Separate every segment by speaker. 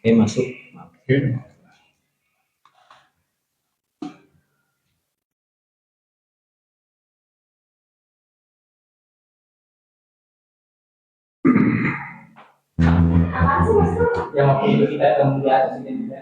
Speaker 1: Masuk.
Speaker 2: Oke.
Speaker 1: Yang waktu itu kita kemudian sini juga.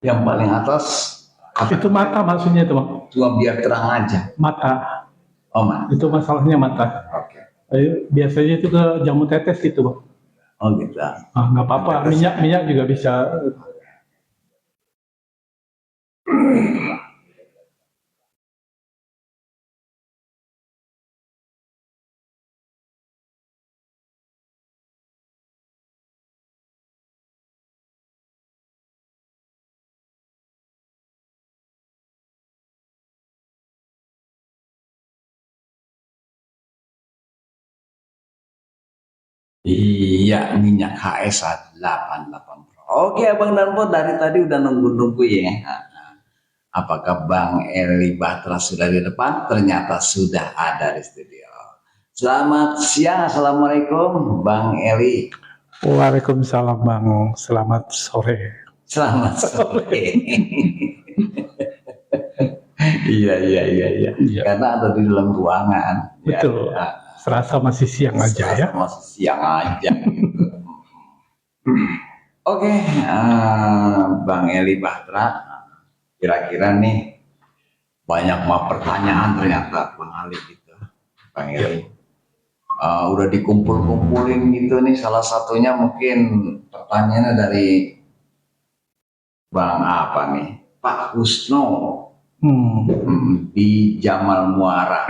Speaker 3: Yang paling atas
Speaker 2: Itu mata maksudnya itu, Bang.
Speaker 3: cuma biar terang aja.
Speaker 2: Mata.
Speaker 3: Oh, Mas.
Speaker 2: Itu masalahnya mata.
Speaker 3: Oke.
Speaker 2: Biasanya itu ke jamu tetes gitu, Bang.
Speaker 3: Oh gitu.
Speaker 2: Nggak apa-apa, minyak juga bisa.
Speaker 3: Iya, minyak HS 88 Pro. Oke, Abang Darmo dari tadi udah nunggu-nunggu ya. Apakah Bang Eli Batra sudah di depan? Ternyata sudah ada di studio. Selamat siang, Assalamualaikum Bang Eli.
Speaker 2: Waalaikumsalam, Bang. Selamat sore.
Speaker 3: Selamat sore. Iya. Karena ada di dalam ruangan.
Speaker 2: Betul. Ya. Serasa masih siang aja ya.
Speaker 3: Masih siang aja. Oke, Bang Eli Batra, kira-kira nih banyak pertanyaan ternyata Bang Ali gitu, Bang Eli. Udah dikumpul-kumpulin gitu nih, salah satunya mungkin pertanyaannya dari Bang apa nih, Pak Kusno di Jamal Muara.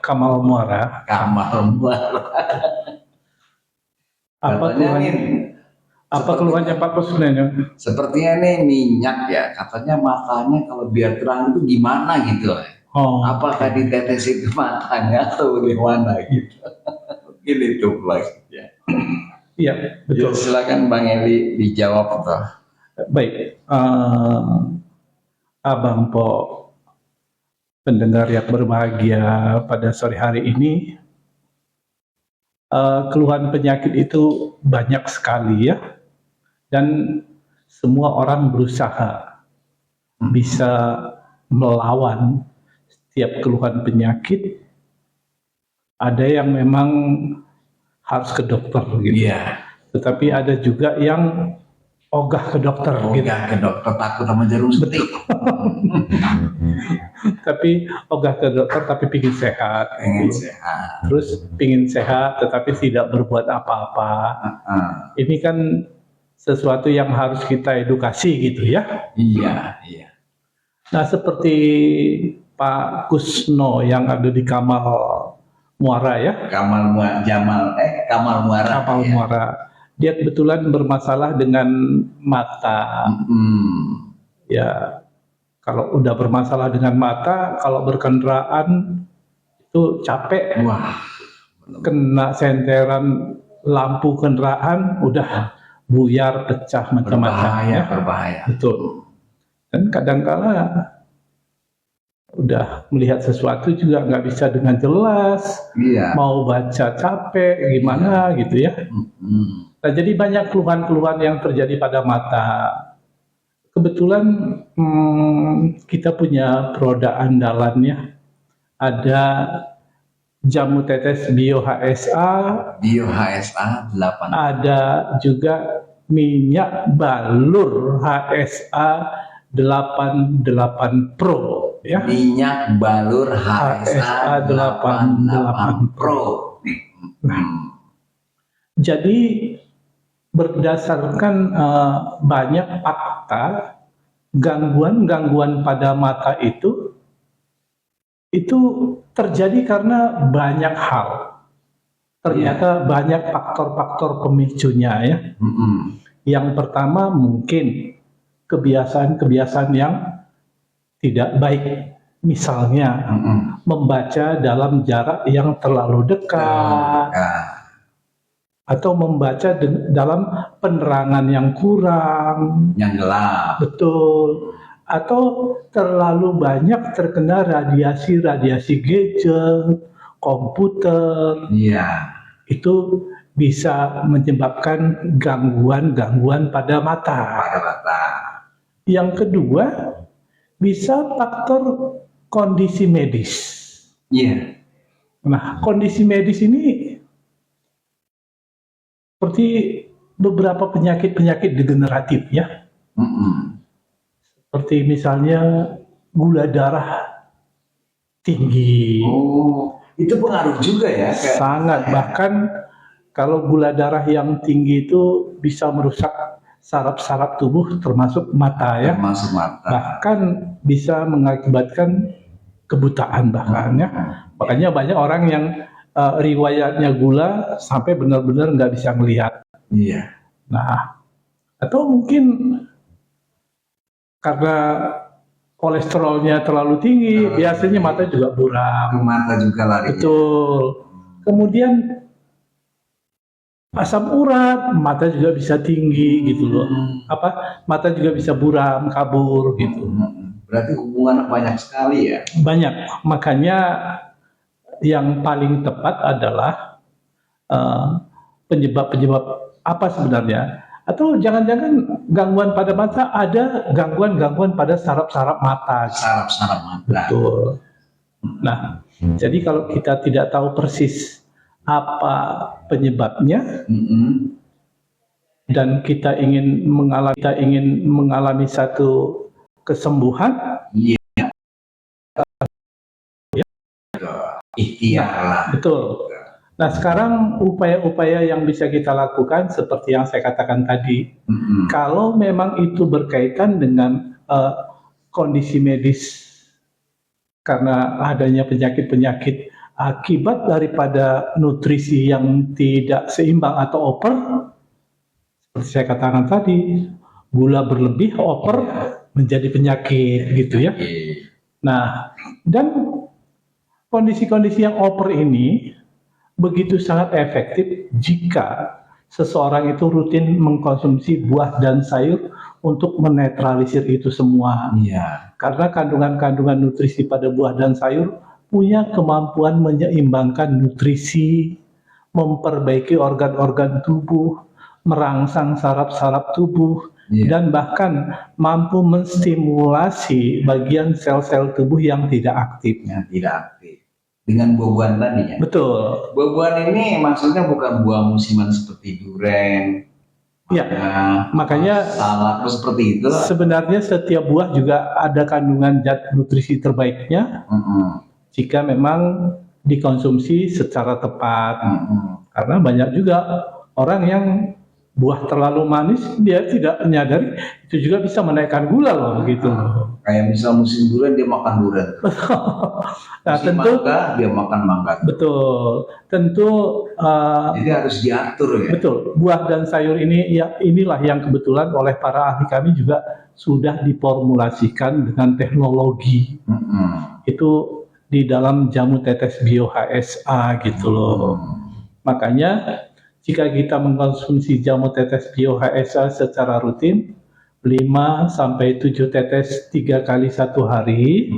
Speaker 2: Kamal Muara. Apa keluhannya Pak Kusno?
Speaker 3: Sepertinya nih minyak ya, katanya matanya kalau biar terang itu gimana gitu. Apakah ditetesin ke matanya atau gimana gitu? Mungkin itu maksudnya.
Speaker 2: Iya, betul.
Speaker 3: Ya, silakan Bang Eli dijawab toh.
Speaker 2: Baik, Abang Po, pendengar yang berbahagia pada sore hari ini, keluhan penyakit itu banyak sekali ya, dan semua orang berusaha bisa melawan setiap keluhan penyakit. Ada yang memang harus ke dokter gitu, tetapi ada juga yang ogah ke dokter gitu.
Speaker 3: Ke dokter takut sama jarum suntik.
Speaker 2: Tapi ogah ke dokter tapi pingin sehat. Terus pingin sehat tetapi tidak berbuat apa-apa. Ini kan sesuatu yang harus kita edukasi gitu ya.
Speaker 3: Iya.
Speaker 2: Nah, seperti Pak Kusno yang ada di Kamal Muara ya.
Speaker 3: Kamal Muara.
Speaker 2: Dia kebetulan bermasalah dengan mata. Ya, kalau udah bermasalah dengan mata, kalau berkendaraan itu capek. Kena senteran lampu kendaraan, udah buyar, pecah macam-macam.
Speaker 3: Berbahaya.
Speaker 2: Betul. Dan kadang-kala udah melihat sesuatu juga nggak bisa dengan jelas. Mau baca capek, gimana gitu ya. Nah, jadi banyak keluhan-keluhan yang terjadi pada mata. Kebetulan kita punya produk andalannya. Ada jamu tetes Bio HSA.
Speaker 3: Bio HSA 8.
Speaker 2: Ada juga minyak balur HSA 88 Pro. Ya.
Speaker 3: Minyak balur HSA 88 Pro.
Speaker 2: Jadi berdasarkan banyak fakta gangguan-gangguan pada mata itu terjadi karena banyak hal. Ternyata banyak faktor-faktor pemicunya ya. Yang pertama mungkin kebiasaan-kebiasaan yang tidak baik. Misalnya membaca dalam jarak yang terlalu dekat, atau membaca dalam penerangan yang kurang,
Speaker 3: yang gelap.
Speaker 2: betul, atau terlalu banyak terkena radiasi gadget, komputer, itu bisa menyebabkan gangguan-gangguan pada mata. Yang kedua, bisa faktor kondisi medis. Nah, kondisi medis ini seperti beberapa penyakit-penyakit degeneratif ya. Seperti misalnya gula darah tinggi.
Speaker 3: Itu pengaruh juga ya?
Speaker 2: Sangat, bahkan kalau gula darah yang tinggi itu bisa merusak saraf-saraf tubuh termasuk mata ya.
Speaker 3: Termasuk mata.
Speaker 2: Bahkan bisa mengakibatkan kebutaan bahkan ya. Makanya banyak orang yang riwayatnya gula sampai benar-benar nggak bisa melihat. Nah, atau mungkin karena kolesterolnya terlalu tinggi, biasanya mata juga buram.
Speaker 3: Mata juga lari.
Speaker 2: Betul. Kemudian asam urat, mata juga bisa tinggi gitu loh. Mata juga bisa buram, kabur gitu.
Speaker 3: Berarti hubungannya banyak sekali ya?
Speaker 2: Banyak. Makanya yang paling tepat adalah penyebab-penyebab apa sebenarnya? Atau jangan-jangan gangguan pada mata ada gangguan-gangguan pada saraf-saraf mata.
Speaker 3: Saraf-saraf mata.
Speaker 2: Betul. Nah, jadi kalau kita tidak tahu persis apa penyebabnya dan kita ingin mengalami satu kesembuhan, ikhtiar lah. Betul. Nah, sekarang upaya-upaya yang bisa kita lakukan seperti yang saya katakan tadi, kalau memang itu berkaitan dengan kondisi medis karena adanya penyakit-penyakit akibat daripada nutrisi yang tidak seimbang atau over, seperti saya katakan tadi, gula berlebih over menjadi penyakit gitu ya. Nah, dan kondisi-kondisi yang over ini begitu sangat efektif jika seseorang itu rutin mengkonsumsi buah dan sayur untuk menetralisir itu semua. Karena kandungan-kandungan nutrisi pada buah dan sayur punya kemampuan menyeimbangkan nutrisi, memperbaiki organ-organ tubuh, merangsang saraf-saraf tubuh, dan bahkan mampu menstimulasi bagian sel-sel tubuh yang tidak aktif.
Speaker 3: Dengan buah-buahan tadi ya?
Speaker 2: Betul.
Speaker 3: Buah-buahan ini maksudnya bukan buah musiman seperti durian.
Speaker 2: Makanya
Speaker 3: salak seperti itu.
Speaker 2: Sebenarnya setiap buah juga ada kandungan zat nutrisi terbaiknya jika memang dikonsumsi secara tepat. Karena banyak juga orang yang buah terlalu manis, dia tidak menyadari itu juga bisa menaikkan gula loh begitu.
Speaker 3: Kayak misal musim durian dia makan durian.
Speaker 2: Nah, tentu
Speaker 3: mangga dia makan mangga.
Speaker 2: Betul. Tentu
Speaker 3: jadi harus diatur ya.
Speaker 2: Betul. Buah dan sayur ini inilah yang kebetulan oleh para ahli kami juga sudah diformulasikan dengan teknologi. Itu di dalam jamu tetes bio HSA gitu loh. Makanya jika kita mengkonsumsi jamu tetes bio HSA secara rutin 5-7 tetes 3 kali 1 hari,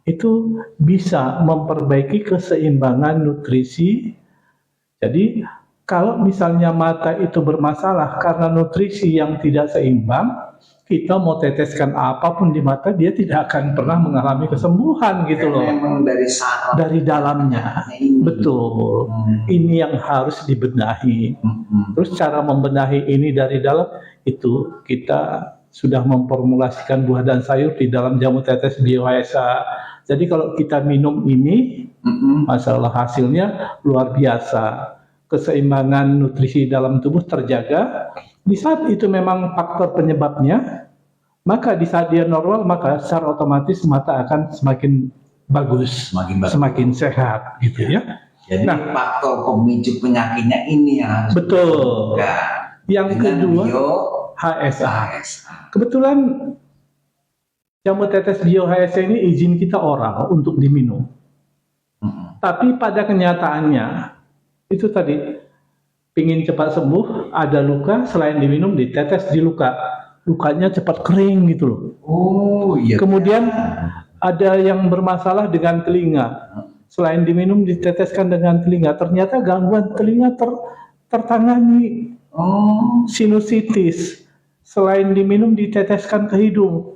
Speaker 2: itu bisa memperbaiki keseimbangan nutrisi. Jadi kalau misalnya mata itu bermasalah karena nutrisi yang tidak seimbang, kita mau teteskan apapun di mata, dia tidak akan pernah mengalami kesembuhan gitu loh.
Speaker 3: Memang dari saraf,
Speaker 2: dari dalamnya. Betul. Ini yang harus dibenahi. Terus cara membenahi ini dari dalam itu kita sudah memformulasikan buah dan sayur di dalam jamu tetes bio HSA. Jadi kalau kita minum ini, masalah hasilnya luar biasa. Keseimbangan nutrisi dalam tubuh terjaga. Di saat itu memang faktor penyebabnya maka di saat dia normal, maka secara otomatis mata akan semakin bagus,
Speaker 3: Semakin bagus.
Speaker 2: semakin sehat, gitu ya.
Speaker 3: Jadi
Speaker 2: Nah,
Speaker 3: faktor pemicu penyakitnya ini yang harus
Speaker 2: betul.
Speaker 3: dijaga
Speaker 2: Yang
Speaker 3: dengan
Speaker 2: kedua,
Speaker 3: bio
Speaker 2: HSA.
Speaker 3: HSA.
Speaker 2: Kebetulan jamu tetes bio HSA ini izin kita oral untuk diminum. Tapi pada kenyataannya, itu tadi, pingin cepat sembuh, ada luka, selain diminum, ditetes di luka. Lukanya cepat kering gitu loh.
Speaker 3: Oh iya.
Speaker 2: Kemudian ada yang bermasalah dengan telinga. Selain diminum, diteteskan dengan telinga. Ternyata gangguan telinga tertangani.
Speaker 3: Oh.
Speaker 2: Sinusitis. Selain diminum, diteteskan ke hidung.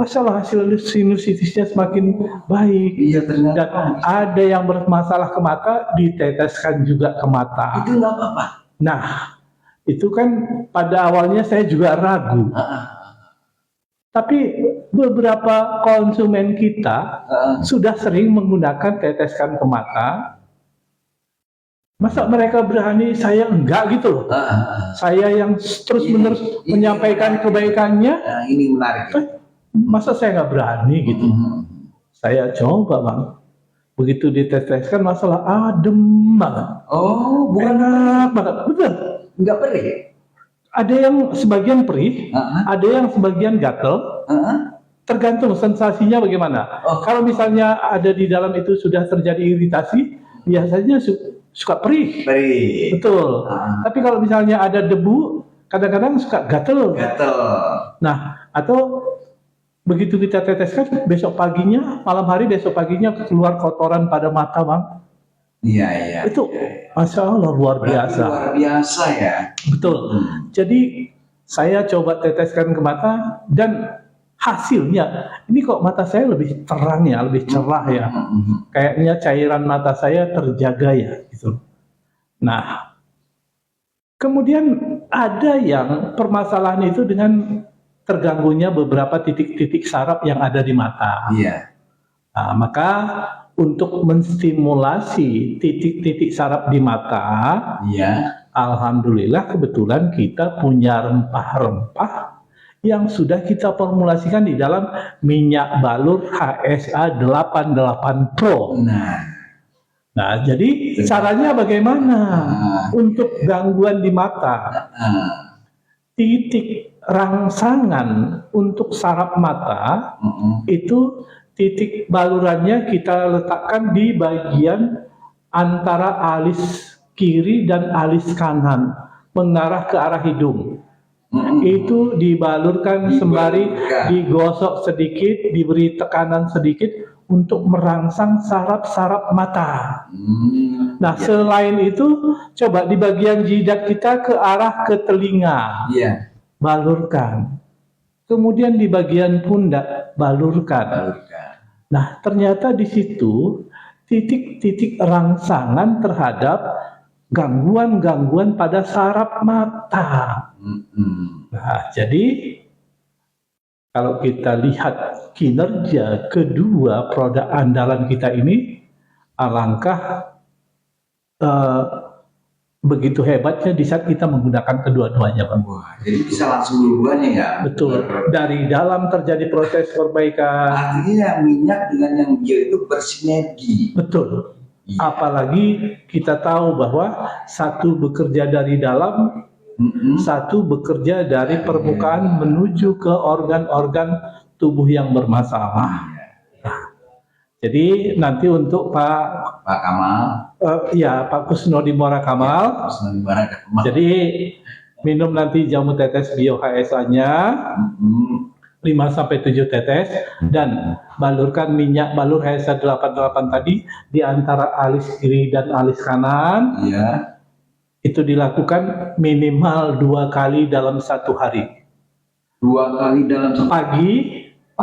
Speaker 2: Masalah hasil sinusitisnya semakin baik.
Speaker 3: Iya ternyata.
Speaker 2: Dan ada yang bermasalah ke mata, diteteskan juga ke mata.
Speaker 3: Itu nggak apa-apa.
Speaker 2: Nah, itu kan pada awalnya saya juga ragu. Tapi beberapa konsumen kita sudah sering menggunakan teteskan ke mata. Masa mereka berani, saya enggak gitu loh. Saya yang terus-menerus
Speaker 3: Ini
Speaker 2: menyampaikan
Speaker 3: menarik.
Speaker 2: kebaikannya.
Speaker 3: Nah, ini menarik.
Speaker 2: Masa saya nggak berani gitu. Saya coba bang. Begitu diteteskan masalah adem banget.
Speaker 3: Oh, bukan
Speaker 2: Enak banget, betul.
Speaker 3: nggak perih.
Speaker 2: Ada yang sebagian perih, ada yang sebagian gatel. Tergantung sensasinya bagaimana. Kalau misalnya ada di dalam itu sudah terjadi iritasi, biasanya suka perih.
Speaker 3: Perih.
Speaker 2: Betul. Tapi kalau misalnya ada debu, kadang-kadang suka gatel.
Speaker 3: Gatel.
Speaker 2: Nah, atau begitu kita teteskan, besok paginya, malam hari besok paginya keluar kotoran pada mata, bang.
Speaker 3: Iya iya.
Speaker 2: Itu, masya Allah luar
Speaker 3: Berarti
Speaker 2: biasa.
Speaker 3: luar biasa ya.
Speaker 2: Betul. Jadi saya coba teteskan ke mata dan hasilnya, ini kok mata saya lebih terang ya, lebih cerah ya. Kayaknya cairan mata saya terjaga ya, gitu. Nah, kemudian ada yang permasalahan itu dengan terganggunya beberapa titik-titik saraf yang ada di mata.
Speaker 3: Iya.
Speaker 2: Nah, maka untuk menstimulasi titik-titik saraf di mata,
Speaker 3: Iya.
Speaker 2: alhamdulillah kebetulan kita punya rempah-rempah yang sudah kita formulasikan di dalam minyak balur HSA 88 Pro. Nah, jadi caranya bagaimana untuk gangguan di mata? Titik rangsangan untuk saraf mata itu titik balurannya kita letakkan di bagian antara alis kiri dan alis kanan mengarah ke arah hidung. Itu dibalurkan sembari digosok sedikit, diberi tekanan sedikit untuk merangsang saraf-saraf mata. Nah, selain itu, coba di bagian jidat kita ke arah ke telinga, balurkan. Kemudian di bagian pundak, balurkan. Nah, ternyata di situ titik-titik rangsangan terhadap gangguan-gangguan pada saraf mata. Nah, jadi kalau kita lihat kinerja kedua produk andalan kita ini, alangkah begitu hebatnya di saat kita menggunakan kedua-duanya, Pak.
Speaker 3: Wah, jadi bisa langsung dua-duanya ya?
Speaker 2: Betul. Dari dalam terjadi proses perbaikan.
Speaker 3: Artinya minyak dengan yang bio itu bersinergi.
Speaker 2: Betul. Apalagi kita tahu bahwa satu bekerja dari dalam, satu bekerja dari permukaan menuju ke organ-organ tubuh yang bermasalah. Nah, jadi nanti untuk Pak
Speaker 3: Kamal,
Speaker 2: ya Pak Kusnodi Muara Kamal. Jadi minum nanti jamu tetes bio HSA-nya 5-7 tetes dan balurkan minyak balur HSA 88 tadi di antara alis kiri dan alis kanan.
Speaker 3: Iya.
Speaker 2: Itu dilakukan minimal 2 kali dalam 1 hari.
Speaker 3: 2 kali dalam
Speaker 2: pagi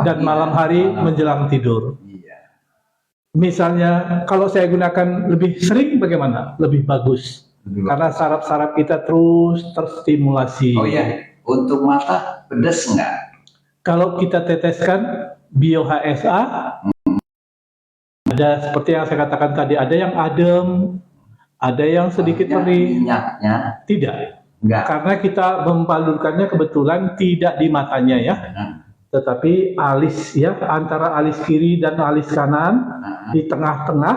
Speaker 2: dan malam hari menjelang tidur.
Speaker 3: Iya.
Speaker 2: Misalnya kalau saya gunakan lebih sering bagaimana? Lebih bagus. Karena saraf-saraf kita terus terstimulasi.
Speaker 3: Oh iya, untuk mata pedas enggak?
Speaker 2: Kalau kita teteskan bio HSA, ada seperti yang saya katakan tadi, ada yang adem, ada yang sedikit perih.
Speaker 3: Minyaknya
Speaker 2: tidak.
Speaker 3: Enggak.
Speaker 2: Karena kita membalurkannya kebetulan tidak di matanya ya. tetapi alis ya, antara alis kiri dan alis kanan di tengah-tengah,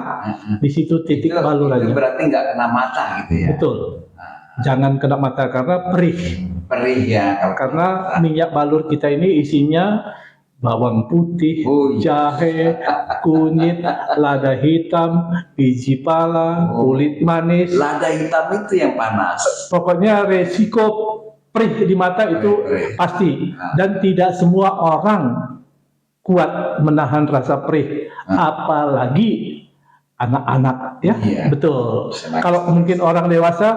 Speaker 2: di situ titik
Speaker 3: Itu
Speaker 2: balurannya.
Speaker 3: berarti nggak kena mata gitu ya?
Speaker 2: Betul. Jangan kena mata karena perih.
Speaker 3: Perih ya. Kalau
Speaker 2: Karena minyak balur kita ini isinya bawang putih, jahe, kunyit, lada hitam, biji pala, kulit manis.
Speaker 3: lada hitam itu yang panas.
Speaker 2: Pokoknya resiko perih di mata itu
Speaker 3: Perih.
Speaker 2: pasti. Dan tidak semua orang kuat menahan rasa perih, apalagi anak-anak ya.
Speaker 3: Iya.
Speaker 2: Betul.
Speaker 3: Bisa
Speaker 2: Kalau mungkin orang dewasa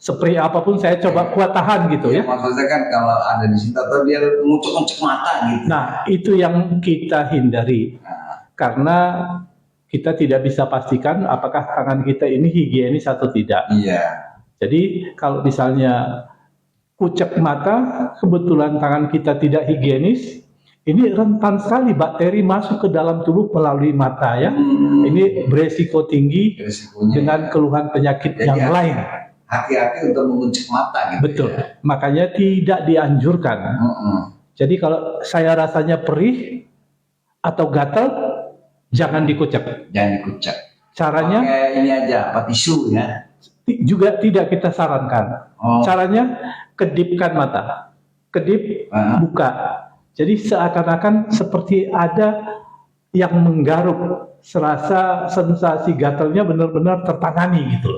Speaker 2: seperti apapun saya coba kuat tahan gitu ya.
Speaker 3: Maksudnya kan kalau ada di situ atau dia ngucek-ngucek mata gitu.
Speaker 2: Nah, itu yang kita hindari. Karena kita tidak bisa pastikan apakah tangan kita ini higienis atau tidak.
Speaker 3: Iya.
Speaker 2: Jadi kalau misalnya kucek mata, kebetulan tangan kita tidak higienis, ini rentan sekali bakteri masuk ke dalam tubuh melalui mata ya. Ini beresiko tinggi
Speaker 3: Risikonya
Speaker 2: dengan keluhan penyakit
Speaker 3: Jadi
Speaker 2: yang lain.
Speaker 3: hati-hati untuk mengucek mata gitu.
Speaker 2: Betul.
Speaker 3: Ya.
Speaker 2: Makanya tidak dianjurkan. Jadi kalau saya rasanya perih atau gatal, jangan dikucek.
Speaker 3: Jangan dikucek.
Speaker 2: Caranya
Speaker 3: Pakai ini aja, apa tisu ya.
Speaker 2: juga tidak kita sarankan.
Speaker 3: Oh.
Speaker 2: Caranya kedipkan mata, kedip, buka. Jadi seakan-akan seperti ada yang menggaruk, serasa sensasi gatalnya benar-benar tertangani gitu.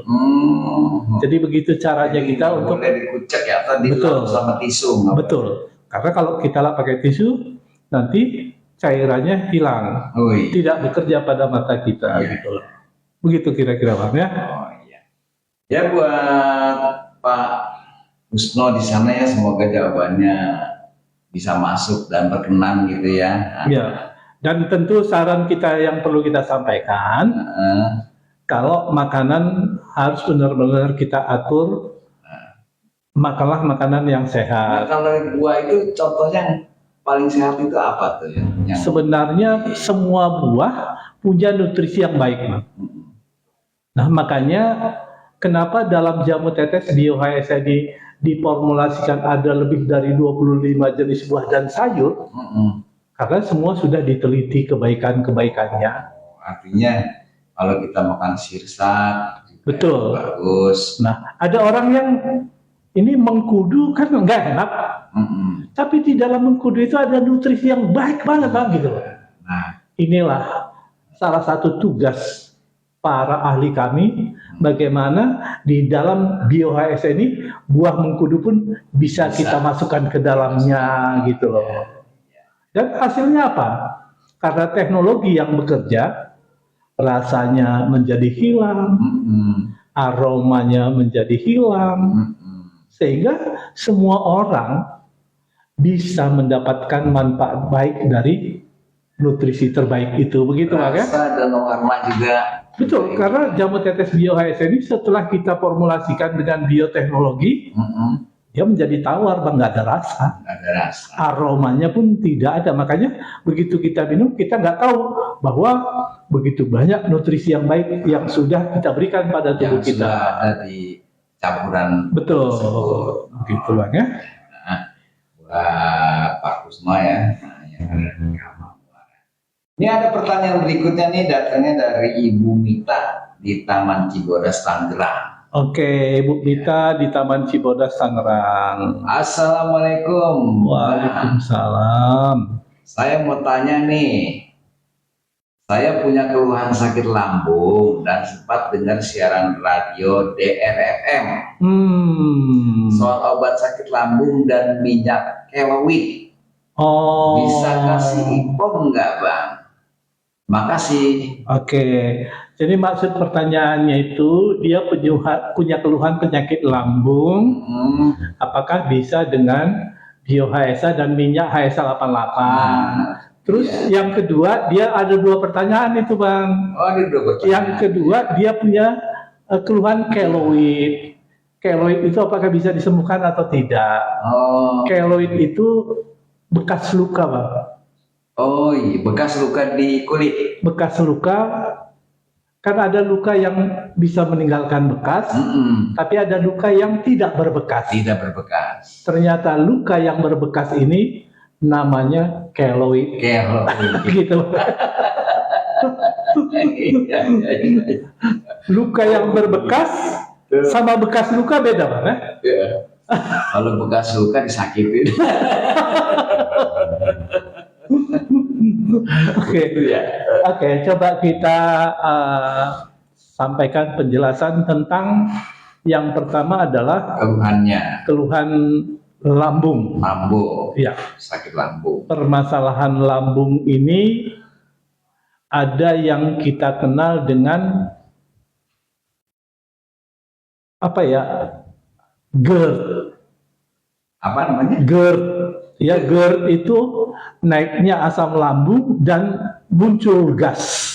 Speaker 2: Jadi begitu caranya kita untuk
Speaker 3: boleh dikucek ya atau dilap
Speaker 2: Betul.
Speaker 3: sama tisu. nggak
Speaker 2: betul. Karena kalau kita lap pakai tisu, nanti cairannya hilang,
Speaker 3: boleh.
Speaker 2: tidak bekerja pada mata kita.
Speaker 3: Iya.
Speaker 2: Gitu loh. Begitu kira-kira Bang ya.
Speaker 3: Oh iya. Ya buat Pak Husno di sana ya, semoga jawabannya bisa masuk dan berkenan gitu ya.
Speaker 2: Ya. Dan tentu saran kita yang perlu kita sampaikan, kalau makanan harus benar-benar kita atur, makanlah makanan yang
Speaker 3: Nah,
Speaker 2: sehat.
Speaker 3: kalau buah itu contohnya yang paling sehat itu apa tuh ya? Yang
Speaker 2: Sebenarnya semua buah punya nutrisi yang baik, Bang. Nah, makanya kenapa dalam jamu tetes Bio HSA diformulasikan ada lebih dari 25 jenis buah dan sayur? Karena semua sudah diteliti kebaikan-kebaikannya.
Speaker 3: artinya kalau kita makan sirsat,
Speaker 2: Betul.
Speaker 3: bagus.
Speaker 2: Nah, ada orang yang ini mengkudu kan enggak enak, tapi di dalam mengkudu itu ada nutrisi yang baik banget, Bang, gitu loh.
Speaker 3: Nah,
Speaker 2: Inilah salah satu tugas para ahli kami, bagaimana di dalam Bio HS ini buah mengkudu pun bisa kita masukkan ke dalamnya gitu loh. Dan hasilnya apa? Karena teknologi yang bekerja, rasanya menjadi hilang, aromanya menjadi hilang, sehingga semua orang bisa mendapatkan manfaat baik dari nutrisi terbaik itu. Begitu, Pak ya?
Speaker 3: rasa dan warna juga.
Speaker 2: Betul, karena jamu tetes Bio HS ini setelah kita formulasikan dengan bioteknologi, dia menjadi tawar, Bang, nggak ada rasa.
Speaker 3: Nggak ada rasa.
Speaker 2: Aromanya pun tidak ada. Makanya begitu kita minum, kita nggak tahu bahwa begitu banyak nutrisi yang baik yang sudah kita berikan pada tubuh
Speaker 3: Yang
Speaker 2: kita.
Speaker 3: sudah ada di campuran.
Speaker 2: Betul,
Speaker 3: tersebut.
Speaker 2: begitu, Bang ya.
Speaker 3: Buat Pak Kusno ya. Nah, yang ada di kamar. Ini ada pertanyaan berikutnya nih, datangnya dari Ibu Mita di Taman Cibodas, Tangerang.
Speaker 2: Oke, Ibu Mita di Taman Cibodas, Tangerang.
Speaker 3: Assalamualaikum.
Speaker 2: Waalaikumsalam.
Speaker 3: Saya mau tanya nih, saya punya keluhan sakit lambung dan sempat dengar siaran radio DRFM soal obat sakit lambung dan minyak keloid.
Speaker 2: Oh.
Speaker 3: Bisa kasih info nggak, Bang? Makasih.
Speaker 2: Oke, jadi maksud pertanyaannya itu dia punya keluhan penyakit lambung, apakah bisa dengan Bio HSA dan minyak HSA 88? Terus yang kedua, dia ada dua pertanyaan itu, Bang.
Speaker 3: Oh, ada dua pertanyaan.
Speaker 2: Yang kedua, dia punya keluhan keloid. Keloid itu apakah bisa disembuhkan atau tidak?
Speaker 3: Oh,
Speaker 2: Keloid itu bekas luka, Bang.
Speaker 3: oh iya, bekas luka di kulit.
Speaker 2: Bekas luka, kan ada luka yang bisa meninggalkan bekas, tapi ada luka yang tidak berbekas.
Speaker 3: Tidak berbekas.
Speaker 2: Ternyata luka yang berbekas ini namanya keloid. Gitu. Luka yang berbekas sama bekas luka beda mana?
Speaker 3: Kalau bekas luka disakitin.
Speaker 2: Oke, coba kita sampaikan penjelasan tentang yang pertama adalah keluhan lambung. Ya.
Speaker 3: Sakit lambung.
Speaker 2: Permasalahan lambung ini ada yang kita kenal dengan GERD.
Speaker 3: Apa namanya?
Speaker 2: GERD. Ya, GERD itu naiknya asam lambung dan muncul gas.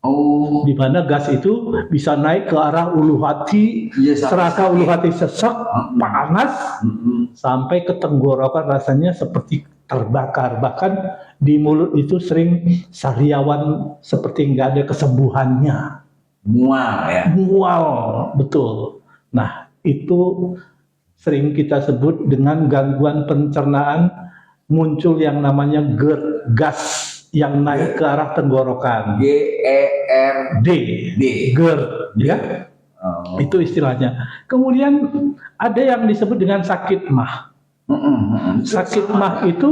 Speaker 3: Oh.
Speaker 2: Di mana gas itu bisa naik ke arah ulu hati, serasa ulu hati sesek, panas, sampai ke tenggorokan rasanya seperti terbakar. Bahkan di mulut itu sering sariawan seperti nggak ada kesembuhannya.
Speaker 3: Mual ya?
Speaker 2: Mual, betul. Nah, itu sering kita sebut dengan gangguan pencernaan, muncul yang namanya GERD, gas yang naik ke arah tenggorokan.
Speaker 3: GERD.
Speaker 2: GERD, ya. Oh. Itu istilahnya. Kemudian ada yang disebut dengan sakit mah. Sakit mah itu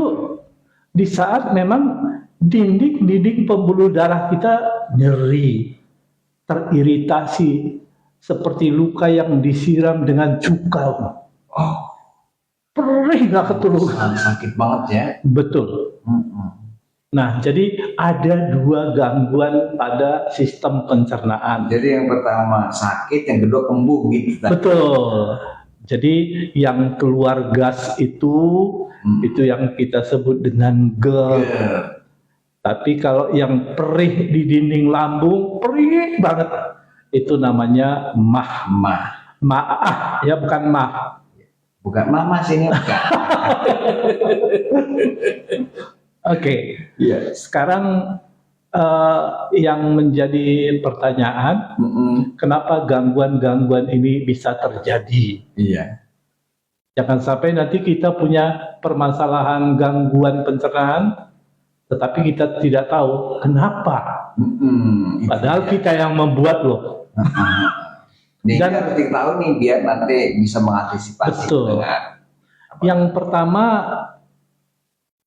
Speaker 2: di saat memang dinding pembuluh darah kita nyeri, teriritasi, seperti luka yang disiram dengan cuka. Perih nggak ketulungan.
Speaker 3: Sakit banget ya.
Speaker 2: Betul. Nah, jadi ada dua gangguan pada sistem pencernaan.
Speaker 3: Jadi yang pertama sakit, yang kedua kembung gitu.
Speaker 2: Betul. Jadi yang keluar gas itu yang kita sebut dengan GERD. Tapi kalau yang perih di dinding lambung, perih banget, itu namanya mah. Ya, bukan mah.
Speaker 3: Bukan mama sini bukan.
Speaker 2: Oke. Sekarang yang menjadi pertanyaan, kenapa gangguan-gangguan ini bisa terjadi?
Speaker 3: Iya.
Speaker 2: Jangan sampai nanti kita punya permasalahan gangguan pencernaan, tetapi kita tidak tahu kenapa. Padahal kita yang membuat loh.
Speaker 3: Dan harus diketahui nih biar nanti bisa mengantisipasi.
Speaker 2: Betul. Yang pertama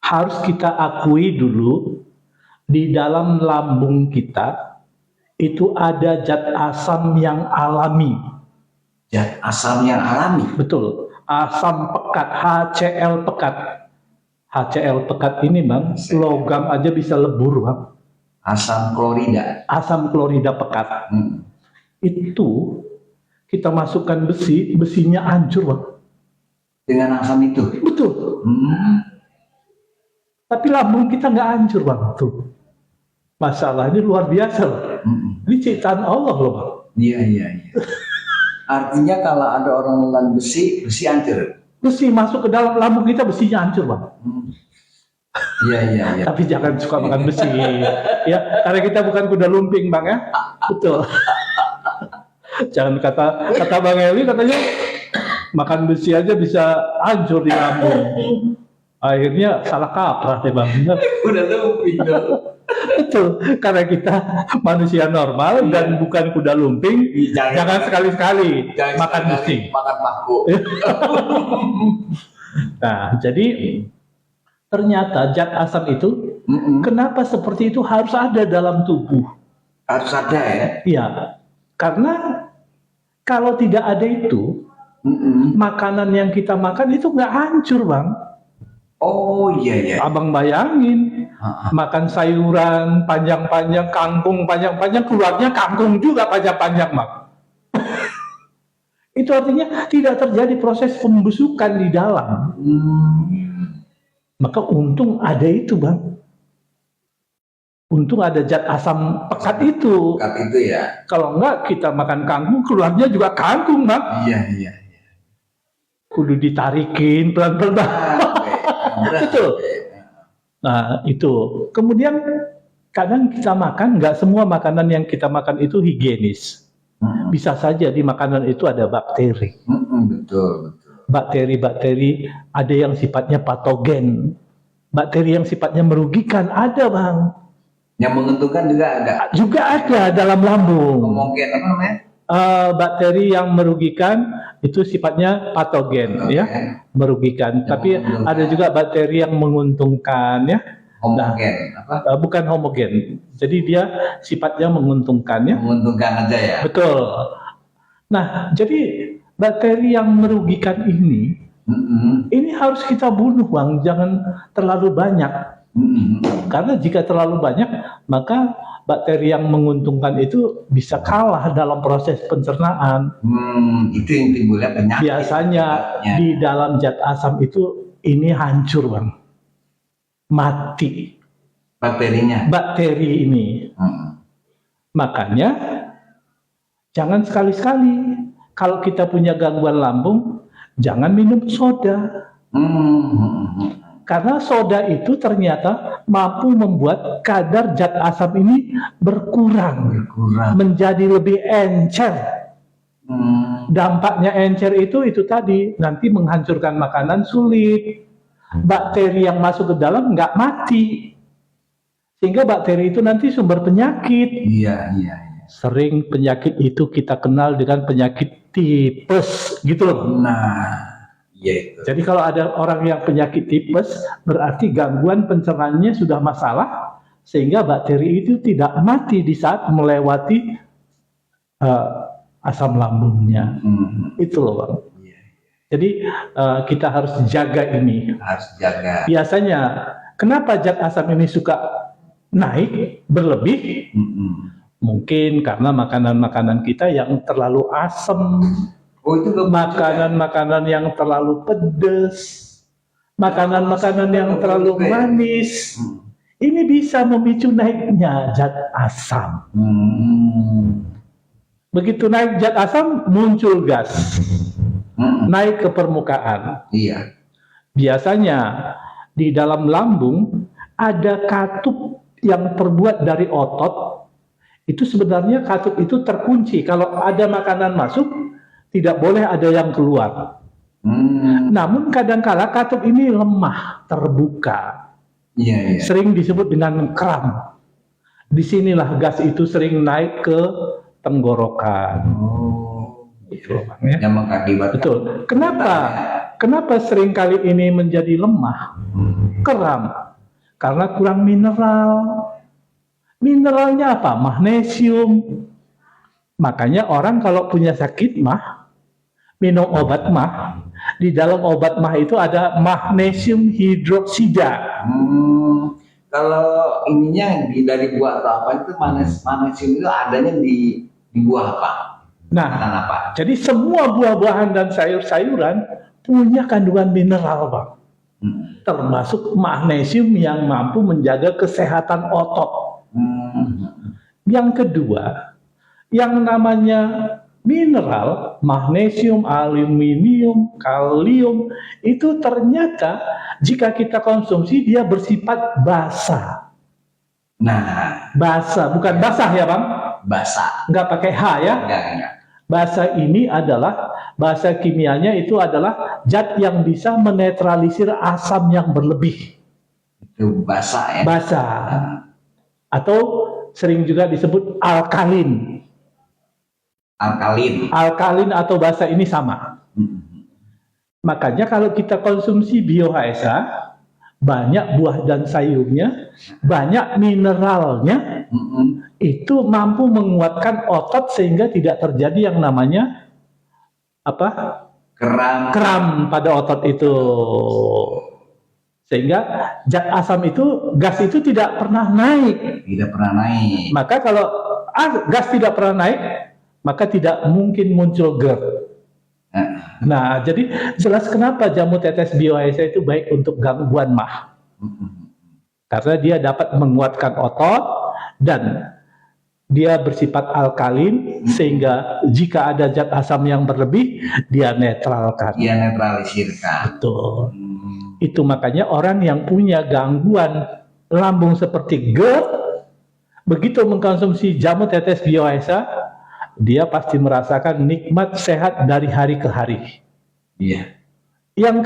Speaker 2: harus kita akui dulu, di dalam lambung kita itu ada zat asam yang alami.
Speaker 3: Zat asam yang alami?
Speaker 2: Betul. Asam pekat, HCl pekat. HCl pekat ini Bang, logam aja bisa lebur Bang.
Speaker 3: Asam klorida?
Speaker 2: Asam klorida pekat. Itu kita masukkan besi, besinya hancur Bang.
Speaker 3: Dengan asam itu?
Speaker 2: Betul. Tapi lambung kita nggak hancur Bang. Tuh. Masalahnya luar biasa loh. Ini ciptaan Allah loh Bang.
Speaker 3: Iya. Artinya kalau ada orang menelan besi hancur.
Speaker 2: Besi masuk ke dalam lambung kita, besinya hancur Bang.
Speaker 3: Iya.
Speaker 2: Tapi jangan suka makan besi. Ya, karena kita bukan kuda lumping Bang ya. Betul. Jangan kata Bang Eli katanya makan besi aja bisa hancur di lambung. Akhirnya salah kaprah deh Bang.
Speaker 3: Udah lumping dong.
Speaker 2: Betul, karena kita manusia normal dan bukan kuda lumping. Jangan sekali-sekali makan besi.
Speaker 3: Makan paku.
Speaker 2: Nah, jadi ternyata zat asam itu kenapa seperti itu harus ada dalam tubuh?
Speaker 3: Harus ada ya?
Speaker 2: Iya, karena kalau tidak ada itu, makanan yang kita makan itu nggak hancur Bang.
Speaker 3: Oh iya.
Speaker 2: Abang bayangin, makan sayuran panjang-panjang, kangkung panjang-panjang, keluarnya kangkung juga panjang-panjang Bang. Itu artinya tidak terjadi proses pembusukan di dalam. Maka untung ada itu Bang. Untung ada zat asam pekat itu.
Speaker 3: Pekat itu ya.
Speaker 2: Kalau enggak kita makan kangkung, keluarnya juga kangkung Bang.
Speaker 3: Iya.
Speaker 2: Kudu ditarikin pelan-pelan. Betul. Nah itu. Kemudian kadang kita makan, nggak semua makanan yang kita makan itu higienis. Bisa saja di makanan itu ada bakteri.
Speaker 3: Betul.
Speaker 2: Bakteri-bakteri ada yang sifatnya patogen. bakteri yang sifatnya merugikan ada Bang.
Speaker 3: Yang menguntungkan juga ada.
Speaker 2: Juga ada dalam lambung.
Speaker 3: Mungkin apa namanya?
Speaker 2: Bakteri yang merugikan itu sifatnya patogen ya, merugikan. Tapi ada juga bakteri yang menguntungkan ya.
Speaker 3: Homogen apa?
Speaker 2: Bukan homogen. Jadi dia sifatnya menguntungkan ya.
Speaker 3: Menguntungkan aja ya.
Speaker 2: Betul. Nah, jadi bakteri yang merugikan ini harus kita bunuh Bang, jangan terlalu banyak. Karena jika terlalu banyak, maka bakteri yang menguntungkan itu bisa kalah dalam proses pencernaan.
Speaker 3: Itu yang timbulnya penyakit.
Speaker 2: Biasanya di dalam zat asam itu ini hancur Bang, mati
Speaker 3: bakterinya.
Speaker 2: Bakteri ini. Makanya jangan sekali-sekali kalau kita punya gangguan lambung, jangan minum soda. Karena soda itu ternyata mampu membuat kadar zat asam ini berkurang. Menjadi lebih encer. Dampaknya encer itu tadi, nanti menghancurkan makanan sulit. Bakteri yang masuk ke dalam nggak mati. Sehingga bakteri itu nanti sumber penyakit.
Speaker 3: Iya.
Speaker 2: Sering penyakit itu kita kenal dengan penyakit tipes gitu loh.
Speaker 3: Nah, iya itu.
Speaker 2: Jadi kalau ada orang yang penyakit tipes, berarti gangguan pencernaannya sudah masalah, sehingga bakteri itu tidak mati di saat melewati asam lambungnya. Itu loh Bang. Jadi kita harus jaga ini.
Speaker 3: Harus jaga.
Speaker 2: Biasanya, kenapa zat asam ini suka naik, berlebih? Mungkin karena makanan-makanan kita yang terlalu asam.
Speaker 3: Itu
Speaker 2: Makanan-makanan yang terlalu pedas, makanan-makanan yang terlalu manis, ini bisa memicu naiknya zat asam. Begitu naik zat asam, muncul gas, naik ke permukaan.
Speaker 3: Iya.
Speaker 2: Biasanya di dalam lambung ada katup yang terbuat dari otot. Itu sebenarnya katup itu terkunci. Kalau ada makanan masuk, tidak boleh ada yang keluar. Namun kadang-kala katup ini lemah, terbuka.
Speaker 3: Iya.
Speaker 2: Sering disebut dengan kram. Disinilah gas itu sering naik ke tenggorokan. Itu, ya.
Speaker 3: Yang mengakibatkan.
Speaker 2: Betul. Kenapa sering kali ini menjadi lemah? Kram. Karena kurang mineral. Mineralnya apa? Magnesium. Makanya orang kalau punya sakit mah, minum obat mah, di dalam obat mah itu ada magnesium hidroksida.
Speaker 3: Kalau ininya dari buah atau apa itu magnesium itu adanya di buah apa?
Speaker 2: Nah,
Speaker 3: apa?
Speaker 2: Jadi semua buah-buahan dan sayur-sayuran punya kandungan mineral, Bang. Termasuk magnesium yang mampu menjaga kesehatan otot. Yang kedua, yang namanya mineral, magnesium, aluminium, kalium, itu ternyata jika kita konsumsi dia bersifat basa.
Speaker 3: Nah,
Speaker 2: basa, bukan basah ya Bang?
Speaker 3: Basa.
Speaker 2: Nggak pakai H ya?
Speaker 3: Enggak.
Speaker 2: Basa ini adalah, bahasa kimianya itu adalah zat yang bisa menetralisir asam yang berlebih.
Speaker 3: Itu basa ya?
Speaker 2: Basa. Atau sering juga disebut alkalin. Alkalin atau basa ini sama. Makanya kalau kita konsumsi Bio-HSA, banyak buah dan sayurnya, banyak mineralnya, itu mampu menguatkan otot sehingga tidak terjadi yang namanya apa? Kram pada otot itu. Sehingga zat asam itu, gas itu tidak pernah naik.
Speaker 3: Tidak pernah naik.
Speaker 2: Maka kalau gas tidak pernah naik, maka tidak mungkin muncul GERD. Nah, jadi jelas kenapa jamu tetes Bio-HSA itu baik untuk gangguan mah. Karena dia dapat menguatkan otot dan dia bersifat alkalin sehingga jika ada zat asam yang berlebih, dia netralkan.
Speaker 3: Dia netralisirkan.
Speaker 2: Betul. Itu makanya orang yang punya gangguan lambung seperti GERD, begitu mengkonsumsi jamu tetes Bio-HSA, dia pasti merasakan nikmat sehat dari hari ke hari.
Speaker 3: Iya.
Speaker 2: Yang